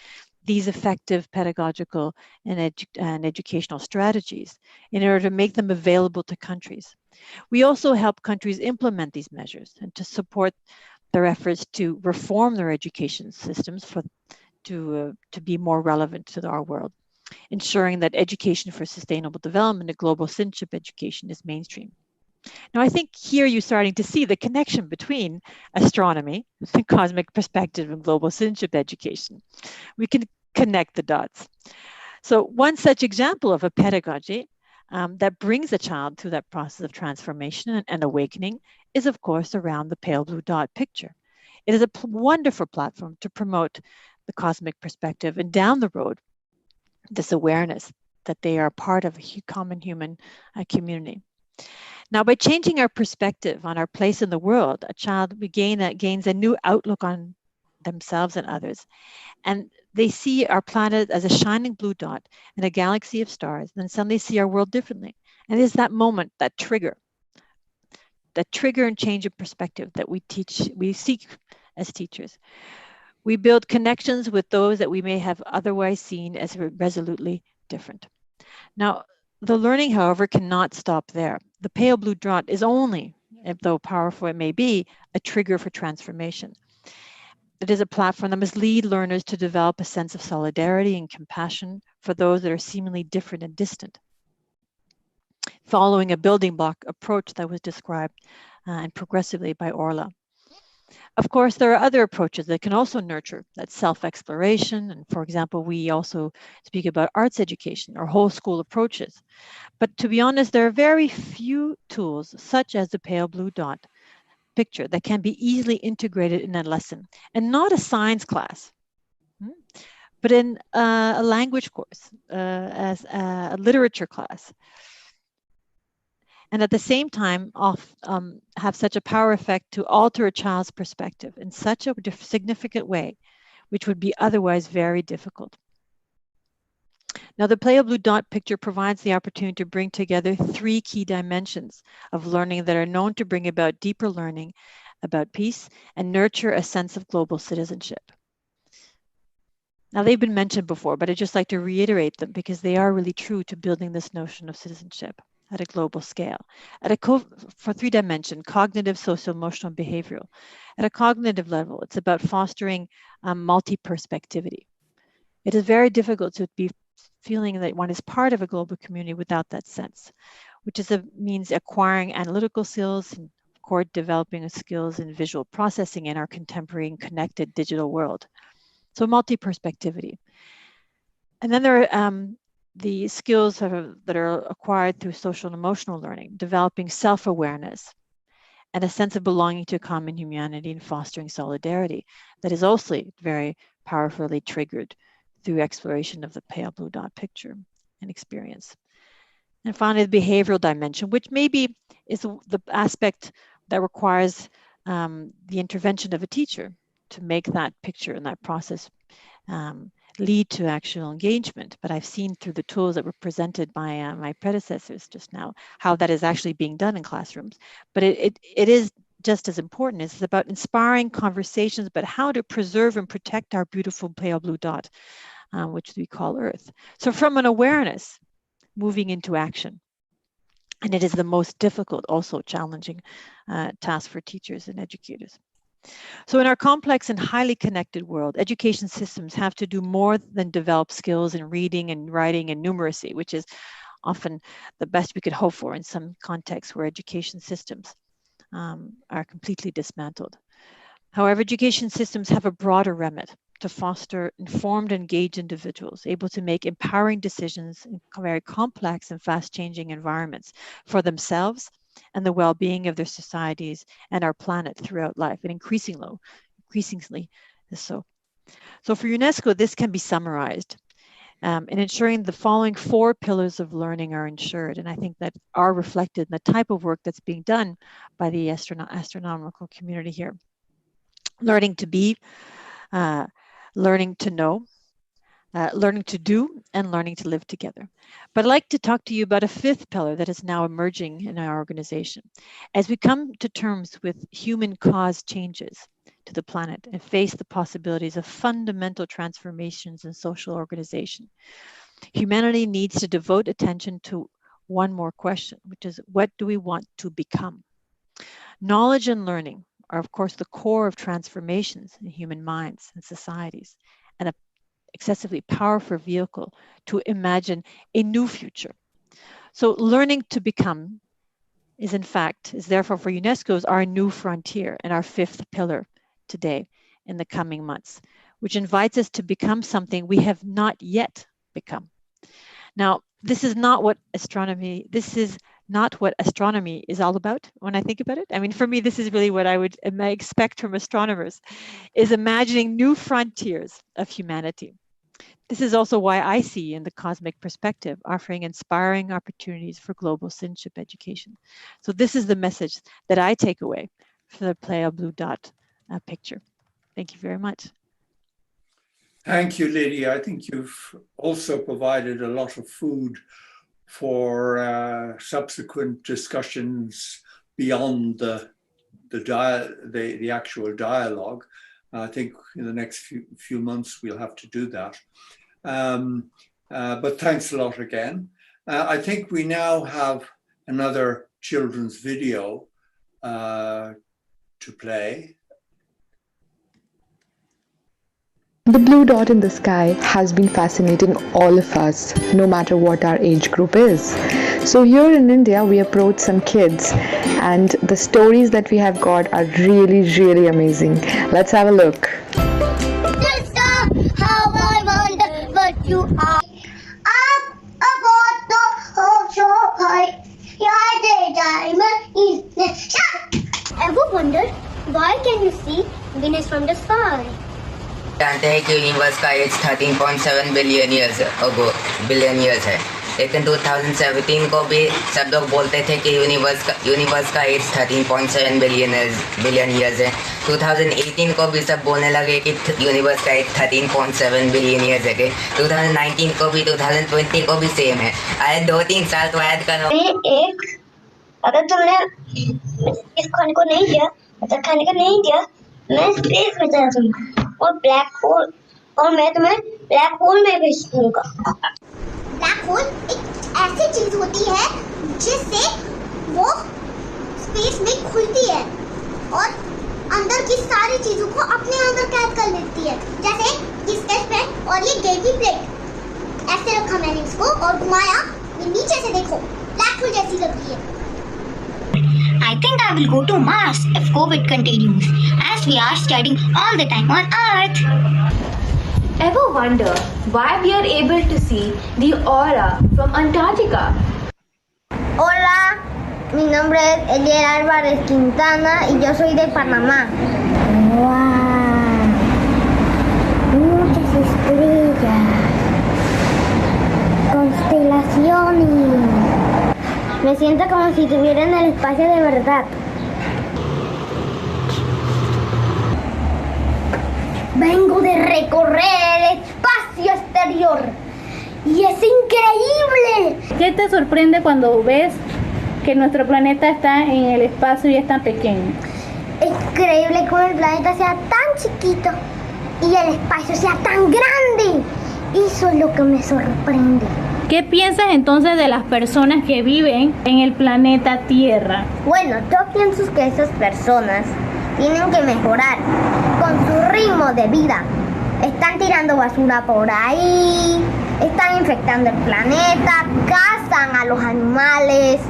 these effective pedagogical and educational strategies in order to make them available to countries. We also help countries implement these measures and to support their efforts to reform their education systems to be more relevant to our world, ensuring that education for sustainable development and global citizenship education is mainstream. Now, I think here you're starting to see the connection between astronomy, the cosmic perspective, and global citizenship education. We can connect the dots. So one such example of a pedagogy that brings a child through that process of transformation and awakening is, of course, around the pale blue dot picture. It is a wonderful platform to promote the cosmic perspective, and down the road, this awareness that they are part of a common human community. Now, by changing our perspective on our place in the world, a child gains a new outlook on themselves and others. And they see our planet as a shining blue dot in a galaxy of stars, and then suddenly see our world differently. And it's that moment, that trigger and change of perspective that we seek as teachers. We build connections with those that we may have otherwise seen as resolutely different. Now, the learning, however, cannot stop there. The pale blue dot is only, though powerful it may be, a trigger for transformation. It is a platform that must lead learners to develop a sense of solidarity and compassion for those that are seemingly different and distant, following a building block approach that was described and progressively by Orla. Of course, there are other approaches that can also nurture that self-exploration. And for example, we also speak about arts education or whole school approaches. But to be honest, there are very few tools such as the pale blue dot picture that can be easily integrated in a lesson, and not a science class, but in a language course, as a literature class. And at the same time, have such a power effect to alter a child's perspective in such a significant way, which would be otherwise very difficult. Now, the pale blue dot picture provides the opportunity to bring together three key dimensions of learning that are known to bring about deeper learning about peace and nurture a sense of global citizenship. Now, they've been mentioned before, but I'd just like to reiterate them because they are really true to building this notion of citizenship at a global scale. For three dimension, cognitive, social, emotional, and behavioral. At a cognitive level, it's about fostering multi-perspectivity. It is very difficult to be feeling that one is part of a global community without that sense, which means acquiring analytical skills and, of course, developing skills in visual processing in our contemporary and connected digital world. So multi-perspectivity. And then there are the skills that are acquired through social and emotional learning, developing self-awareness and a sense of belonging to common humanity and fostering solidarity that is also very powerfully triggered through exploration of the pale blue dot picture and experience. And finally, the behavioral dimension, which maybe is the aspect that requires the intervention of a teacher to make that picture and that process lead to actual engagement. But I've seen through the tools that were presented by my predecessors just now, how that is actually being done in classrooms. But it is just as important. It's about inspiring conversations about how to preserve and protect our beautiful pale blue dot, which we call Earth. So from an awareness, moving into action. And it is the most difficult, also challenging task for teachers and educators. So in our complex and highly connected world, education systems have to do more than develop skills in reading and writing and numeracy, which is often the best we could hope for in some contexts where education systems are completely dismantled. However, education systems have a broader remit to foster informed, engaged individuals able to make empowering decisions in very complex and fast-changing environments for themselves and the well-being of their societies and our planet throughout life, and increasingly so. So for UNESCO, this can be summarized in ensuring the following 4 pillars of learning are ensured, and I think that are reflected in the type of work that's being done by the astronomical community here. Learning to be, learning to know, learning to do and learning to live together. But I'd like to talk to you about a fifth pillar that is now emerging in our organization. As we come to terms with human-caused changes to the planet and face the possibilities of fundamental transformations in social organization, humanity needs to devote attention to one more question, which is, what do we want to become? Knowledge and learning are, of course, the core of transformations in human minds and societies, and an excessively powerful vehicle to imagine a new future. So learning to become is therefore for UNESCO's our new frontier and our fifth pillar today in the coming months, which invites us to become something we have not yet become. Now, this is not what astronomy is all about when I think about it. I mean, for me, this is really what I would expect from astronomers, is imagining new frontiers of humanity. This is also why I see in the cosmic perspective offering inspiring opportunities for global citizenship education. So this is the message that I take away from the Playa Blue Dot picture. Thank you very much. Thank you, Lydia. I think you've also provided a lot of food for subsequent discussions beyond the actual dialogue. I think in the next few months we'll have to do that. But thanks a lot again. I think we now have another children's video to play. The blue dot in the sky has been fascinating all of us, no matter what our age group is. So here in India, we approached some kids, and the stories that we have got are really, really amazing. Let's have a look. Sister, how I wonder what you are. Up above the whole high, your diamond is the sun. Ever wondered why can you see Venus from the sky? जानते हैं कि universe का as 13.7 billion years है, लेकिन 2017 को भी सब लोग बोलते थे कि यूनिवर्स का एज 13.7 बिलियन ईयर्स है। 2018 को भी सब बोलने लगे कि यूनिवर्स का एज 13.7 बिलियन ईयर्स है। 2019 को भी 2020 को भी सेम है। अरे 2-3 साल तो ऐड करो। अगर तुमने इस खाने को नहीं दिया, मतलब खाने को नहीं दिया, मैं स्पेस में चला जाऊंगा और ब्लैक होल, और मैं तुम्हें ब्लैक होल में भेज दूंगा। ब्लैक होल एक ऐसी चीज होती है जिससे वो स्पेस में खुलती है और अंदर की सारी चीजों को अपने अंदर कैद कर लेती है। जैसे ये स्केच पेन और ये गेवी प्लेट, ऐसे रखा मैंने इसको और घुमाया, ये नीचे से देखो ब्लैक होल जैसी लग रही है। I think I will go to Mars if COVID continues, as we are studying all the time on Earth. Ever wonder why we are able to see the aurora from Antarctica? Hola, mi nombre es Eliel Álvarez Quintana y yo soy de Panamá. ¡Wow! Muchas estrellas, constelaciones. Me siento como si estuviera en el espacio de verdad. Vengo de recorrer el espacio exterior y es increíble. ¿Qué te sorprende cuando ves que nuestro planeta está en el espacio y es tan pequeño? Es increíble cómo el planeta sea tan chiquito y el espacio sea tan grande. Eso es lo que me sorprende. ¿Qué piensas entonces de las personas que viven en el planeta Tierra? Bueno, yo pienso que esas personas tienen que mejorar con su ritmo de vida. Están tirando basura por ahí, están infectando el planeta, cazan a los animales.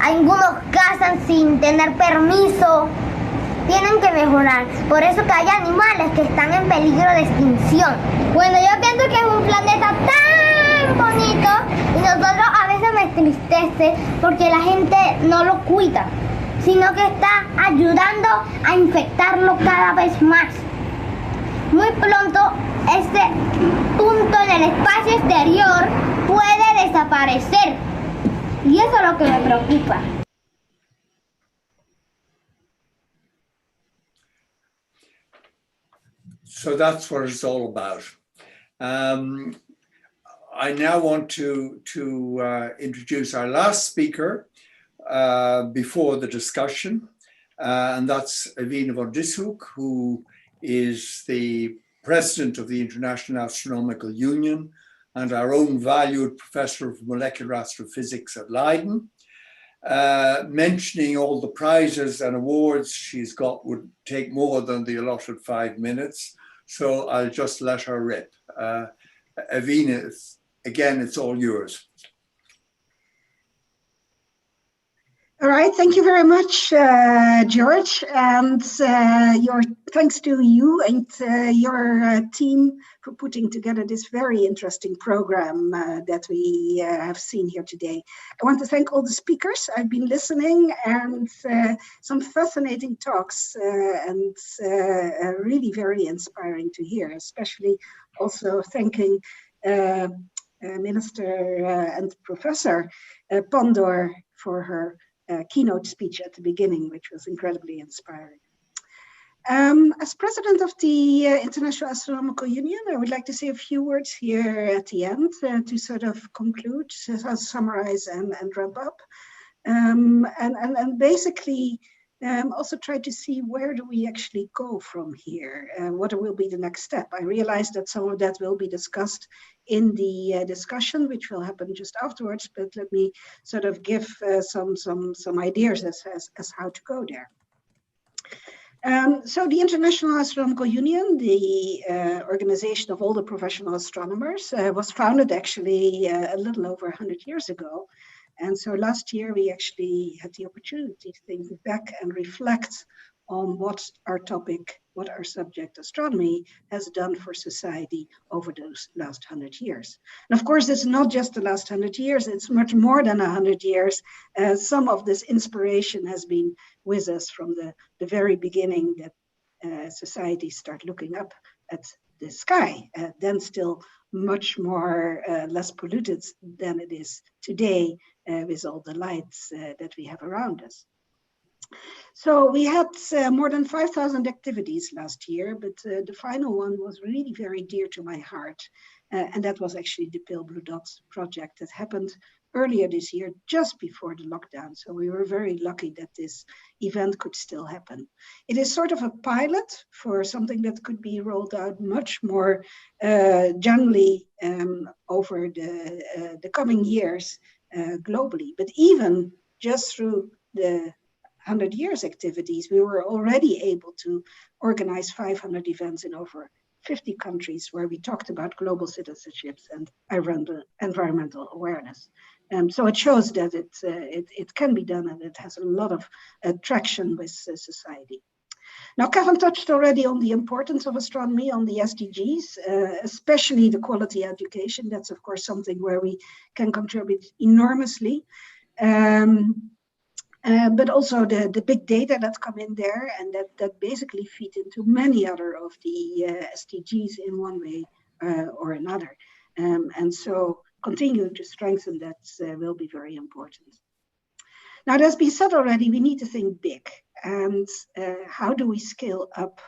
Algunos cazan sin tener permiso. Tienen que mejorar. Por eso que hay animales que están en peligro de extinción. Bueno, yo pienso que es un planeta tan bonito y nosotros a veces me entristece porque la gente no lo cuida, sino que está ayudando a infectarlo cada vez más. Muy pronto este punto en el espacio exterior puede desaparecer y eso es lo que me preocupa. So that's what it's all about. I now want to introduce our last speaker before the discussion, and that's Evine van Dishoek, who is the president of the International Astronomical Union and our own valued professor of molecular astrophysics at Leiden. Mentioning all the prizes and awards she's got would take more than the allotted 5 minutes, so I'll just let her rip. Evine, again, it's all yours. All right, thank you very much, George, and thanks to you and your team for putting together this very interesting program that we have seen here today. I want to thank all the speakers. I've been listening, and some fascinating talks and really very inspiring to hear, especially also thanking Minister and Professor Pandor for her keynote speech at the beginning, which was incredibly inspiring. As president of the International Astronomical Union, I would like to say a few words here at the end to sort of conclude, summarize and wrap up. And basically also try to see where do we actually go from here? What will be the next step? I realize that some of that will be discussed in the discussion, which will happen just afterwards, but let me sort of give some ideas as how to go there. So the International Astronomical Union, the organization of all the professional astronomers, was founded actually a little over 100 years ago. And so last year we actually had the opportunity to think back and reflect on what our topic, what our subject, astronomy, has done for society over those last 100 years. And of course, it's not just the last 100 years, it's much more than 100 years. Some of this inspiration has been with us from the very beginning that society start looking up at the sky, then still much more less polluted than it is today with all the lights that we have around us. So we had more than 5,000 activities last year, but the final one was really very dear to my heart. And that was actually the Pale Blue Dots project that happened earlier this year, just before the lockdown. So we were very lucky that this event could still happen. It is sort of a pilot for something that could be rolled out much more generally over the coming years globally. But even just through the 100 years activities, we were already able to organize 500 events in over 50 countries where we talked about global citizenships and environmental awareness. So it shows that it can be done, and it has a lot of traction with society. Now, Kevin touched already on the importance of astronomy, on the SDGs, especially the quality education. That's, of course, something where we can contribute enormously. But also the big data that come in there, and that basically feed into many other of the SDGs in one way or another. And so continue to strengthen that will be very important. Now, it has been said already, we need to think big. And how do we scale up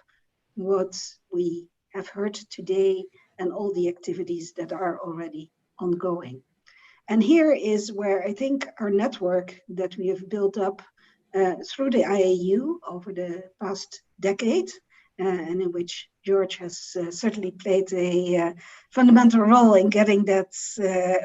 what we have heard today and all the activities that are already ongoing? And here is where I think our network that we have built up through the IAU over the past decade, and in which George has certainly played a fundamental role in getting that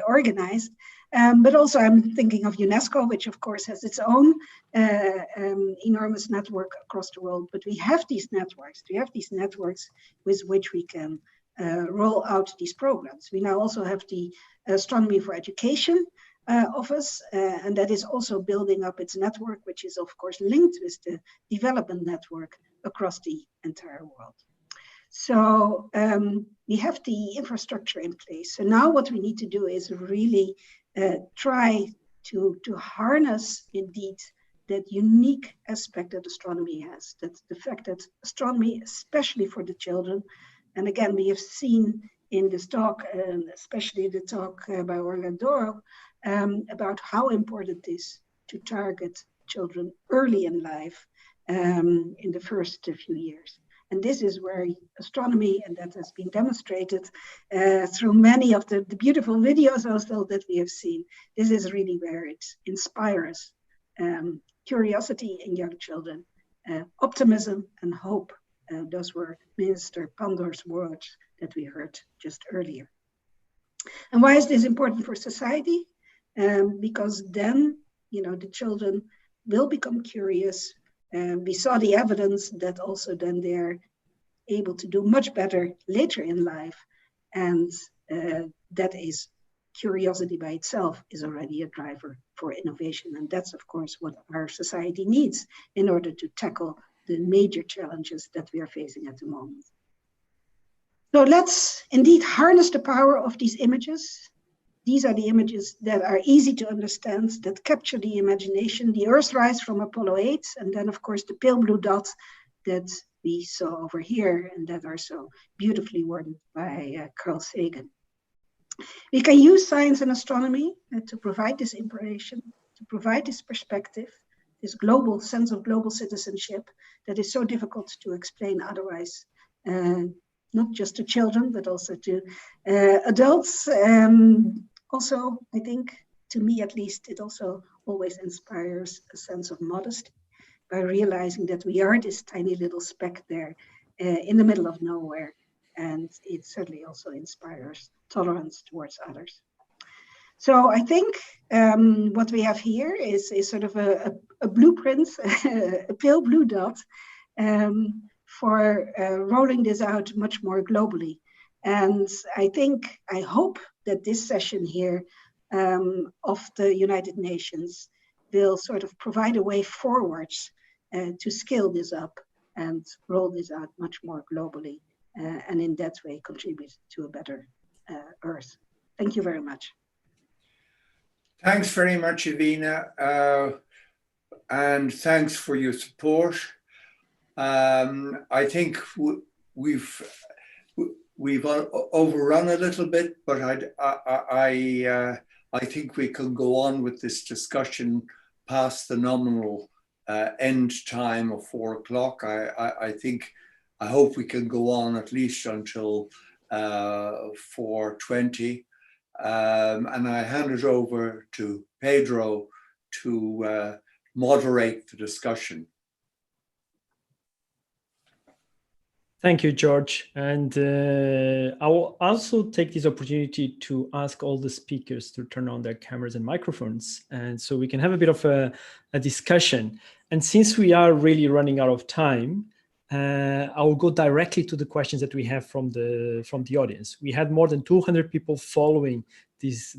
organized. But also I'm thinking of UNESCO, which of course has its own enormous network across the world. But we have these networks. We have these networks with which we can roll out these programs. We now also have the Astronomy for Education office, and that is also building up its network, which is of course linked with the development network across the entire world. So we have the infrastructure in place. So now what we need to do is really try to harness indeed that unique aspect that astronomy has, that the fact that astronomy, especially for the children, and again, we have seen in this talk, especially the talk by Orlando, about how important it is to target children early in life in the first few years. And this is where astronomy, and that has been demonstrated through many of the beautiful videos also that we have seen, this is really where it inspires curiosity in young children, optimism and hope. Those were Minister Pandor's words that we heard just earlier. And why is this important for society? Because then, the children will become curious. We saw the evidence that also then they're able to do much better later in life. And that is curiosity by itself is already a driver for innovation. And that's, of course, what our society needs in order to tackle the major challenges that we are facing at the moment. So let's indeed harness the power of these images. These are the images that are easy to understand, that capture the imagination, the Earthrise from Apollo 8, and then of course the pale blue dot that we saw over here and that are so beautifully worded by Carl Sagan. We can use science and astronomy to provide this information, to provide this perspective, this global sense of global citizenship that is so difficult to explain otherwise, not just to children, but also to adults. Also, I think, to me at least, it also always inspires a sense of modesty by realizing that we are this tiny little speck there in the middle of nowhere. And it certainly also inspires tolerance towards others. So I think what we have here is sort of a blueprint, a pale blue dot for rolling this out much more globally. And I hope that this session here of the United Nations will sort of provide a way forwards to scale this up and roll this out much more globally, and in that way contribute to a better Earth. Thank you very much. Thanks very much, Evina, and thanks for your support. I think we've overrun a little bit, but I think we can go on with this discussion past the nominal end time of 4 o'clock. I hope we can go on at least until 4:20. And I hand it over to Pedro to moderate the discussion. Thank you, George. And I will also take this opportunity to ask all the speakers to turn on their cameras and microphones, and so we can have a bit of a discussion. And since we are really running out of time, I will go directly to the questions that we have from the audience. We had more than 200 people following this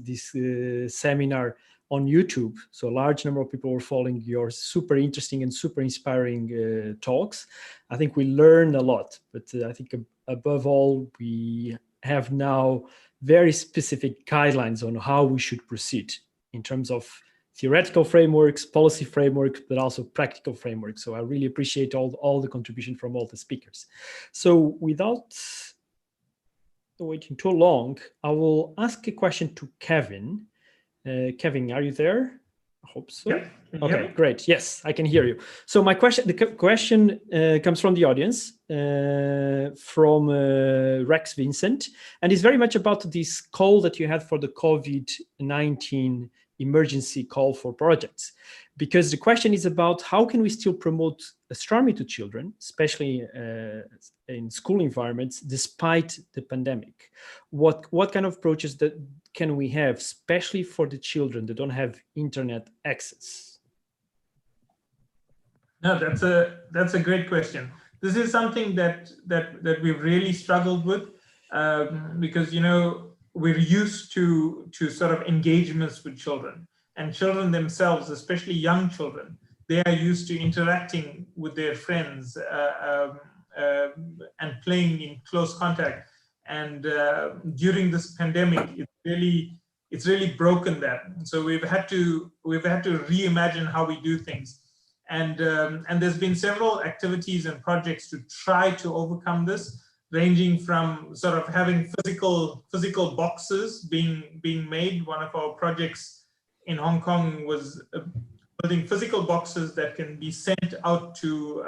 seminar on YouTube. So a large number of people were following your super interesting and super inspiring talks. I think we learned a lot, but I think above all, we have now very specific guidelines on how we should proceed in terms of theoretical frameworks, policy frameworks, but also practical frameworks. So I really appreciate all the contribution from all the speakers. So without waiting too long, I will ask a question to Kevin. Kevin, are you there? I hope so. Yeah. Okay, great. Yes, I can hear you. So my question, the question comes from the audience, from Rex Vincent, and it's very much about this call that you had for the COVID-19 emergency call for projects, because the question is about how can we still promote astronomy to children, especially in school environments, despite the pandemic. What kind of approaches that can we have, especially for the children that don't have internet access? No, that's a great question. This is something that we've really struggled with, because we're used to sort of engagements with children, and children themselves, especially young children, they are used to interacting with their friends and playing in close contact. And during this pandemic, it's really broken that. So we've had to reimagine how we do things. And there's been several activities and projects to try to overcome this, ranging from sort of having physical boxes being made. One of our projects in Hong Kong was building physical boxes that can be sent out to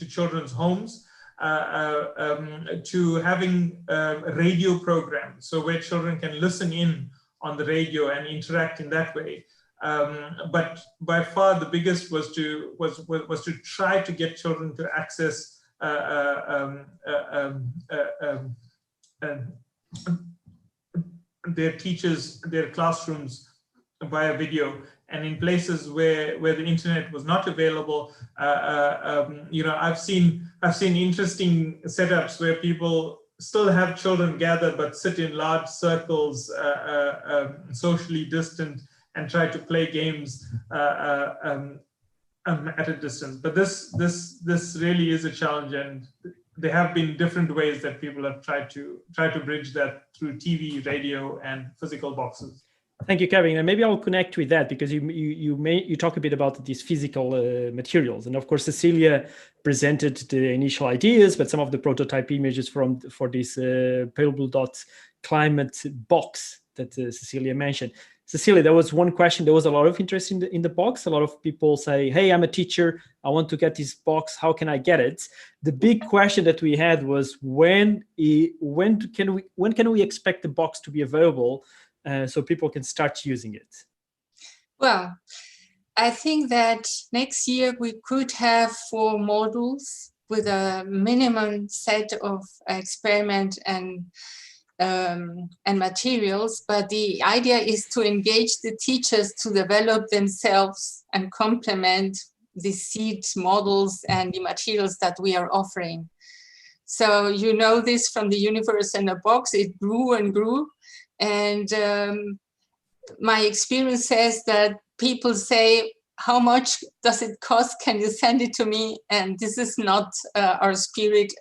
children's homes. to having radio programs, so where children can listen in on the radio and interact in that way. But by far the biggest was to try to get children to access their teachers, their classrooms via video. And in places where the internet was not available, you know, I've seen interesting setups where people still have children gather but sit in large circles, socially distant, and try to play games at a distance. But this really is a challenge, and there have been different ways that people have tried to bridge that through TV, radio, and physical boxes. Thank you, Kevin. And maybe I'll connect with that, because you talk a bit about these physical materials, and of course Cecilia presented the initial ideas, but some of the prototype images for this pale blue dot climate box that Cecilia mentioned. Cecilia, there was one question. There was a lot of interest in the box. A lot of people say, "Hey, I'm a teacher. I want to get this box. How can I get it?" The big question that we had was when can we expect the box to be available? So people can start using it? Well, I think that next year we could have 4 modules with a minimum set of experiment and materials, but the idea is to engage the teachers to develop themselves and complement the seed models and the materials that we are offering. So you know this from the universe in a box, it grew and grew. And my experience says that people say, how much does it cost? Can you send it to me? And this is not our spirit.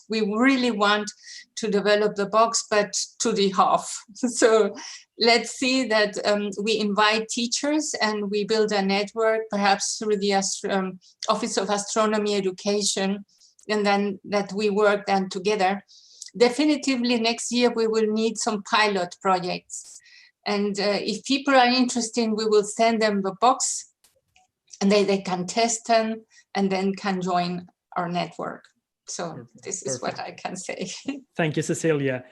We really want to develop the box, but to the half. So let's see that we invite teachers and we build a network, perhaps through the Office of Astronomy Education, and then that we work then together. Definitively next year we will need some pilot projects, and if people are interested, we will send them the box and they can test them and then can join our network. So this is what I can say. Thank you, Cecilia.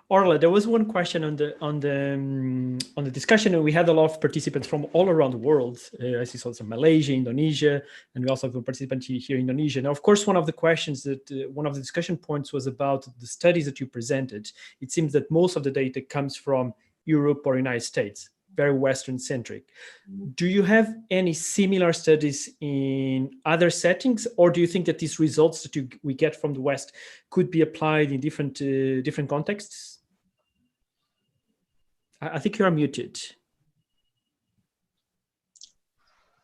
Orla, there was one question on the discussion, and we had a lot of participants from all around the world. I see also Malaysia, Indonesia, and we also have a participant here in Indonesia. Now, of course, one of the questions that one of the discussion points was about the studies that you presented. It seems that most of the data comes from Europe or United States, very Western centric. Do you have any similar studies in other settings, or do you think that these results that we get from the West could be applied in different contexts? I think you are muted.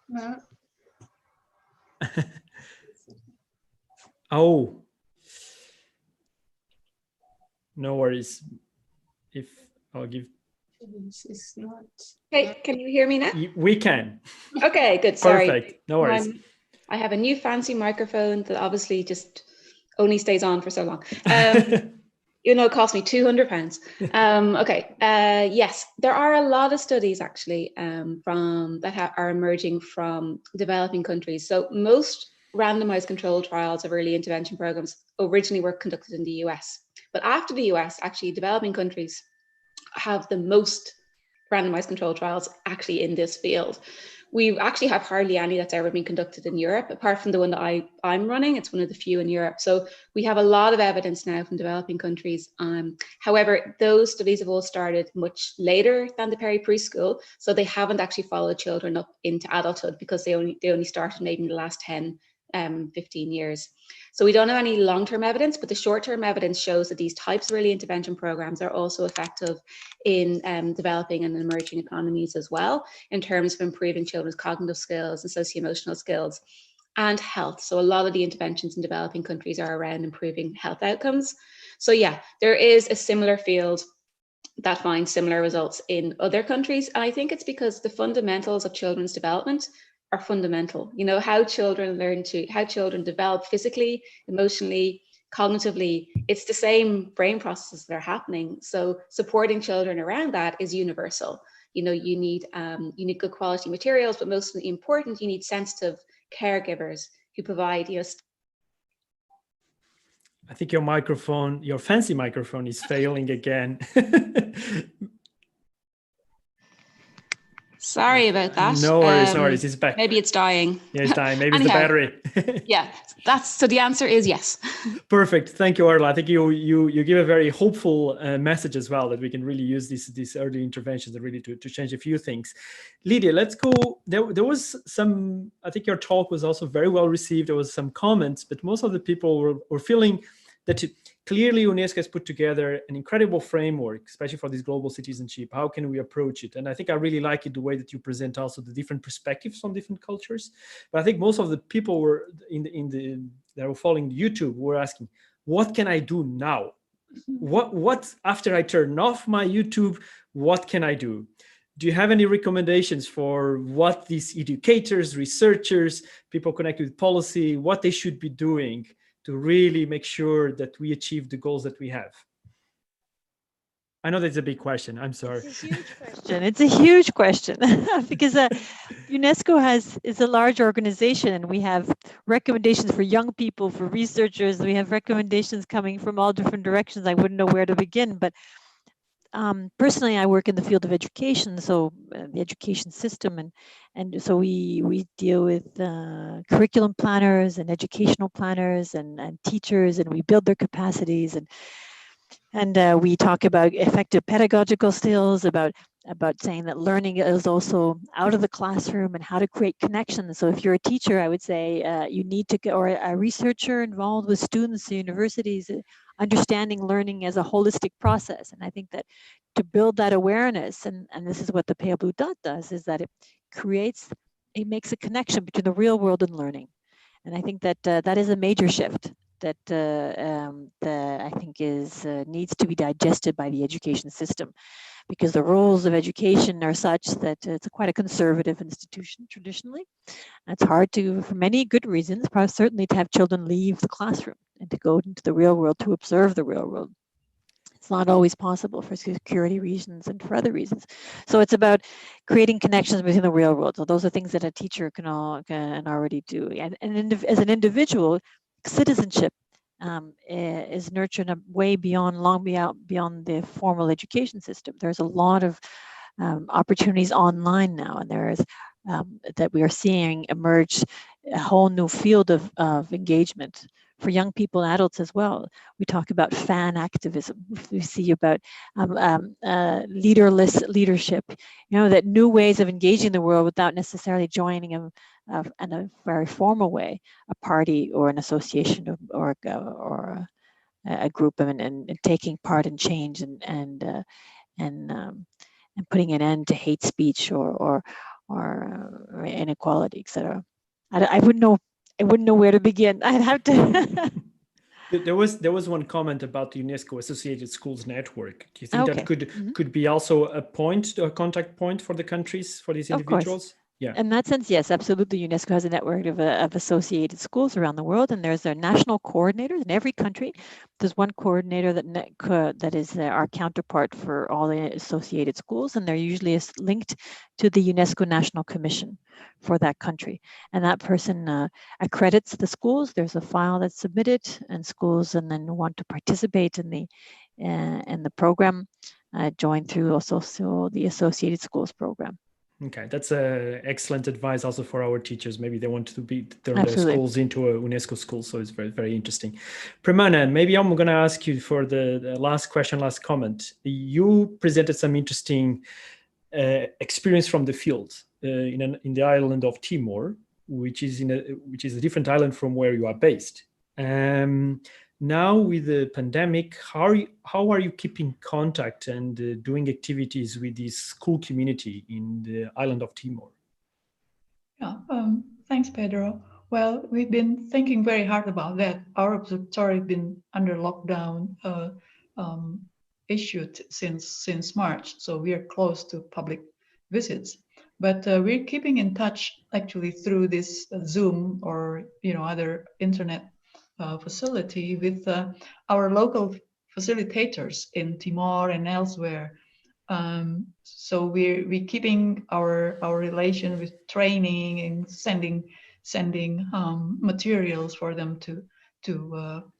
Well. Oh, no worries. If I'll give. It's not. Hey, can you hear me now? We can. Okay, good. Sorry. Perfect. No worries. I have a new fancy microphone that obviously just only stays on for so long. You know, it cost me £200. Okay. Yes, there are a lot of studies actually are emerging from developing countries. So most randomized controlled trials of early intervention programs originally were conducted in the US. But after the US, actually developing countries have the most randomized controlled trials actually in this field. We actually have hardly any that's ever been conducted in Europe, apart from the one that I'm running. It's one of the few in Europe. So we have a lot of evidence now from developing countries. However, those studies have all started much later than the peri-preschool. So they haven't actually followed children up into adulthood because they only started maybe in the last 10, 15 years. So we don't have any long-term evidence, but the short-term evidence shows that these types of early intervention programs are also effective in developing and emerging economies as well, in terms of improving children's cognitive skills and socio-emotional skills and health. So a lot of the interventions in developing countries are around improving health outcomes. So yeah, there is a similar field that finds similar results in other countries. And I think it's because the fundamentals of children's development are fundamental. You know, how children develop physically, emotionally, cognitively, it's the same brain processes that are happening. So supporting children around that is universal. You know, you need good quality materials, but most important, you need sensitive caregivers who provide, you know. I think your microphone, your fancy microphone, is failing again. Sorry about that. No worries, no worries. It's back. Maybe it's dying. Yeah, it's dying. Maybe it's the battery. Yeah, so the answer is yes. Perfect. Thank you, Arla. I think you give a very hopeful message as well, that we can really use these early interventions really to change a few things. Lydia, let's go. There was some, I think your talk was also very well received. There was some comments, but most of the people were feeling that clearly UNESCO has put together an incredible framework, especially for this global citizenship. How can we approach it? And I think I really like it, the way that you present also the different perspectives from different cultures. But I think most of the people were that were following YouTube were asking, what can I do now? What after I turn off my YouTube, what can I do? Do you have any recommendations for what these educators, researchers, people connected with policy, what they should be doing to really make sure that we achieve the goals that we have? I know that's a big question. I'm sorry. It's a huge question. It's a huge question because UNESCO is a large organization, and we have recommendations for young people, for researchers. We have recommendations coming from all different directions. I wouldn't know where to begin, but personally, I work in the field of education, so the education system, and so we deal with curriculum planners and educational planners and teachers, and we build their capacities, and we talk about effective pedagogical skills, about saying that learning is also out of the classroom and how to create connections. So if you're a teacher, I would say you need to, or a researcher involved with students, universities, understanding learning as a holistic process. And I think that to build that awareness, and this is what the Pale Blue Dot does, is that it makes a connection between the real world and learning. And I think that that is a major shift that I think needs to be digested by the education system, because the rules of education are such that it's quite a conservative institution traditionally. And it's hard to, for many good reasons, probably certainly to have children leave the classroom and to go into the real world, to observe the real world. It's not always possible for security reasons and for other reasons. So it's about creating connections within the real world. So those are things that a teacher can already do. And as an individual, citizenship is nurtured long beyond the formal education system. There's a lot of opportunities online now, and there's that we are seeing emerge a whole new field of engagement for young people and adults as well. We talk about fan activism. We see about leaderless leadership, that new ways of engaging the world without necessarily joining in a very formal way, a party or an association or a group, and taking part in change and putting an end to hate speech or inequality, etc. I wouldn't know where to begin. I'd have to. There was one comment about the UNESCO Associated Schools Network. Do you think that could be also a contact point for the countries, for these individuals? Of course. Yeah. In that sense, yes, absolutely. UNESCO has a network of associated schools around the world, and there's a national coordinator in every country. There's one coordinator that is our counterpart for all the associated schools, and they're usually linked to the UNESCO National Commission for that country. And that person accredits the schools. There's a file that's submitted, and schools and then want to participate in the program, join through also the Associated Schools program. Okay, that's excellent advice also for our teachers. Maybe they want to turn their schools into a UNESCO school, so it's very, very interesting. Pramana, maybe I'm going to ask you for the last question, last comment. You presented some interesting experience from the field in the island of Timor, which is a different island from where you are based. Now with the pandemic, how are you keeping contact and doing activities with this school community in the island of Timor? Yeah, thanks, Pedro. Well, we've been thinking very hard about that. Our observatory has been under lockdown issued since March, so we are close to public visits. But we're keeping in touch actually through this Zoom or other internet facility with our local facilitators in Timor and elsewhere. So we're keeping our relation with training and sending materials for them to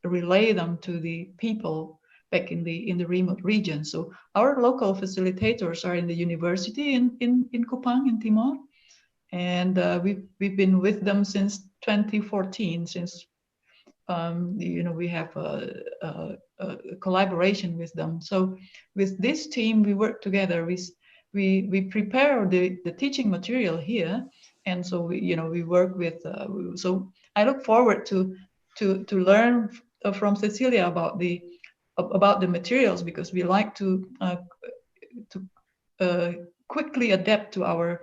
relay them to the people back in the remote region. So our local facilitators are in the university in Kupang in Timor, and we've been with them since 2014. Since we have a collaboration with them. So with this team, we work together. We prepare the teaching material here, and so we work with. So I look forward to learn from Cecilia about the materials, because we like to quickly adapt to our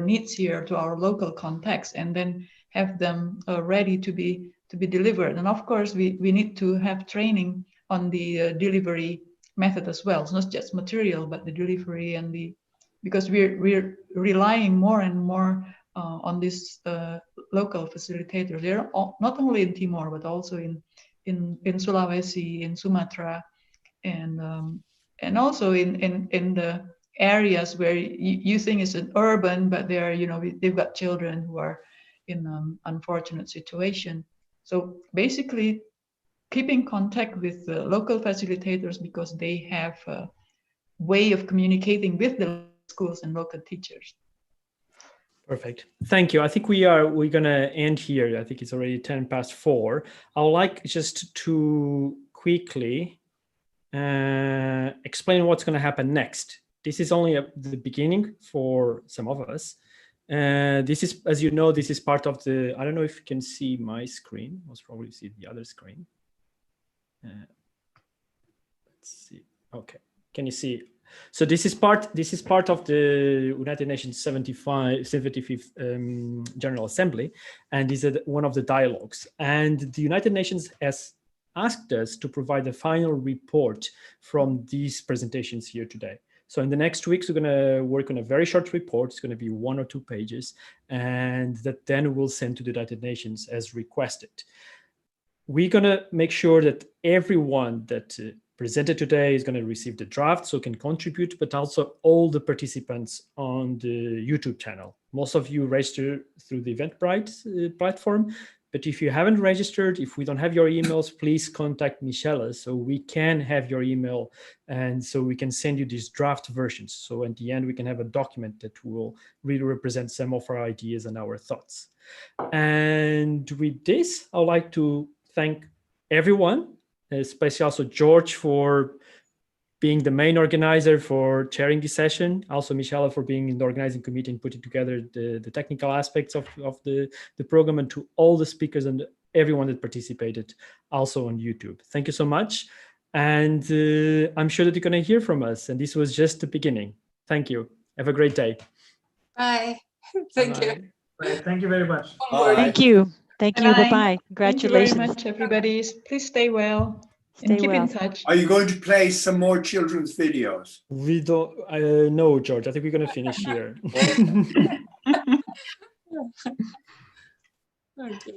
needs here, to our local context, and then have them ready to be delivered. And of course, we need to have training on the delivery method as well. It's not just material, but the delivery and because we're relying more and more on this local facilitators. They're not only in Timor, but also in Sulawesi, in Sumatra, and also in the areas where you think it's an urban, but they've got children who are in unfortunate situation. So basically, keeping contact with the local facilitators, because they have a way of communicating with the schools and local teachers. Perfect. Thank you. I think we're going to end here. I think it's already 4:10. I would like just to quickly explain what's going to happen next. This is only the beginning for some of us. This is, as you know, this is part of the, I don't know if you can see my screen. Most probably see the other screen. Let's see. Okay. Can you see? So this is part of the United Nations 75th General Assembly, and this is one of the dialogues. And the United Nations has asked us to provide a final report from these presentations here today. So in the next weeks, we're going to work on a very short report. It's going to be 1 or 2 pages, and that then we'll send to the United Nations as requested. We're going to make sure that everyone that presented today is going to receive the draft, so can contribute, but also all the participants on the YouTube channel. Most of you register through the Eventbrite platform, but if you haven't registered, if we don't have your emails, please contact Michelle so we can have your email, and so we can send you these draft versions. So at the end, we can have a document that will really represent some of our ideas and our thoughts. And with this, I'd like to thank everyone, especially also George for being the main organizer, for chairing this session. Also Michelle for being in the organizing committee and putting together the technical aspects of the program, and to all the speakers and everyone that participated also on YouTube. Thank you so much. And I'm sure that you're going to hear from us. And this was just the beginning. Thank you. Have a great day. Bye. Thank you. Bye. Thank you very much. Bye. Thank you. Thank you. Bye-bye. Congratulations. Thank you very much, everybody. Please stay well. Stay and keep well. in touch. Are you going to play some more children's videos? We don't know, George. I think we're going to finish here. Okay.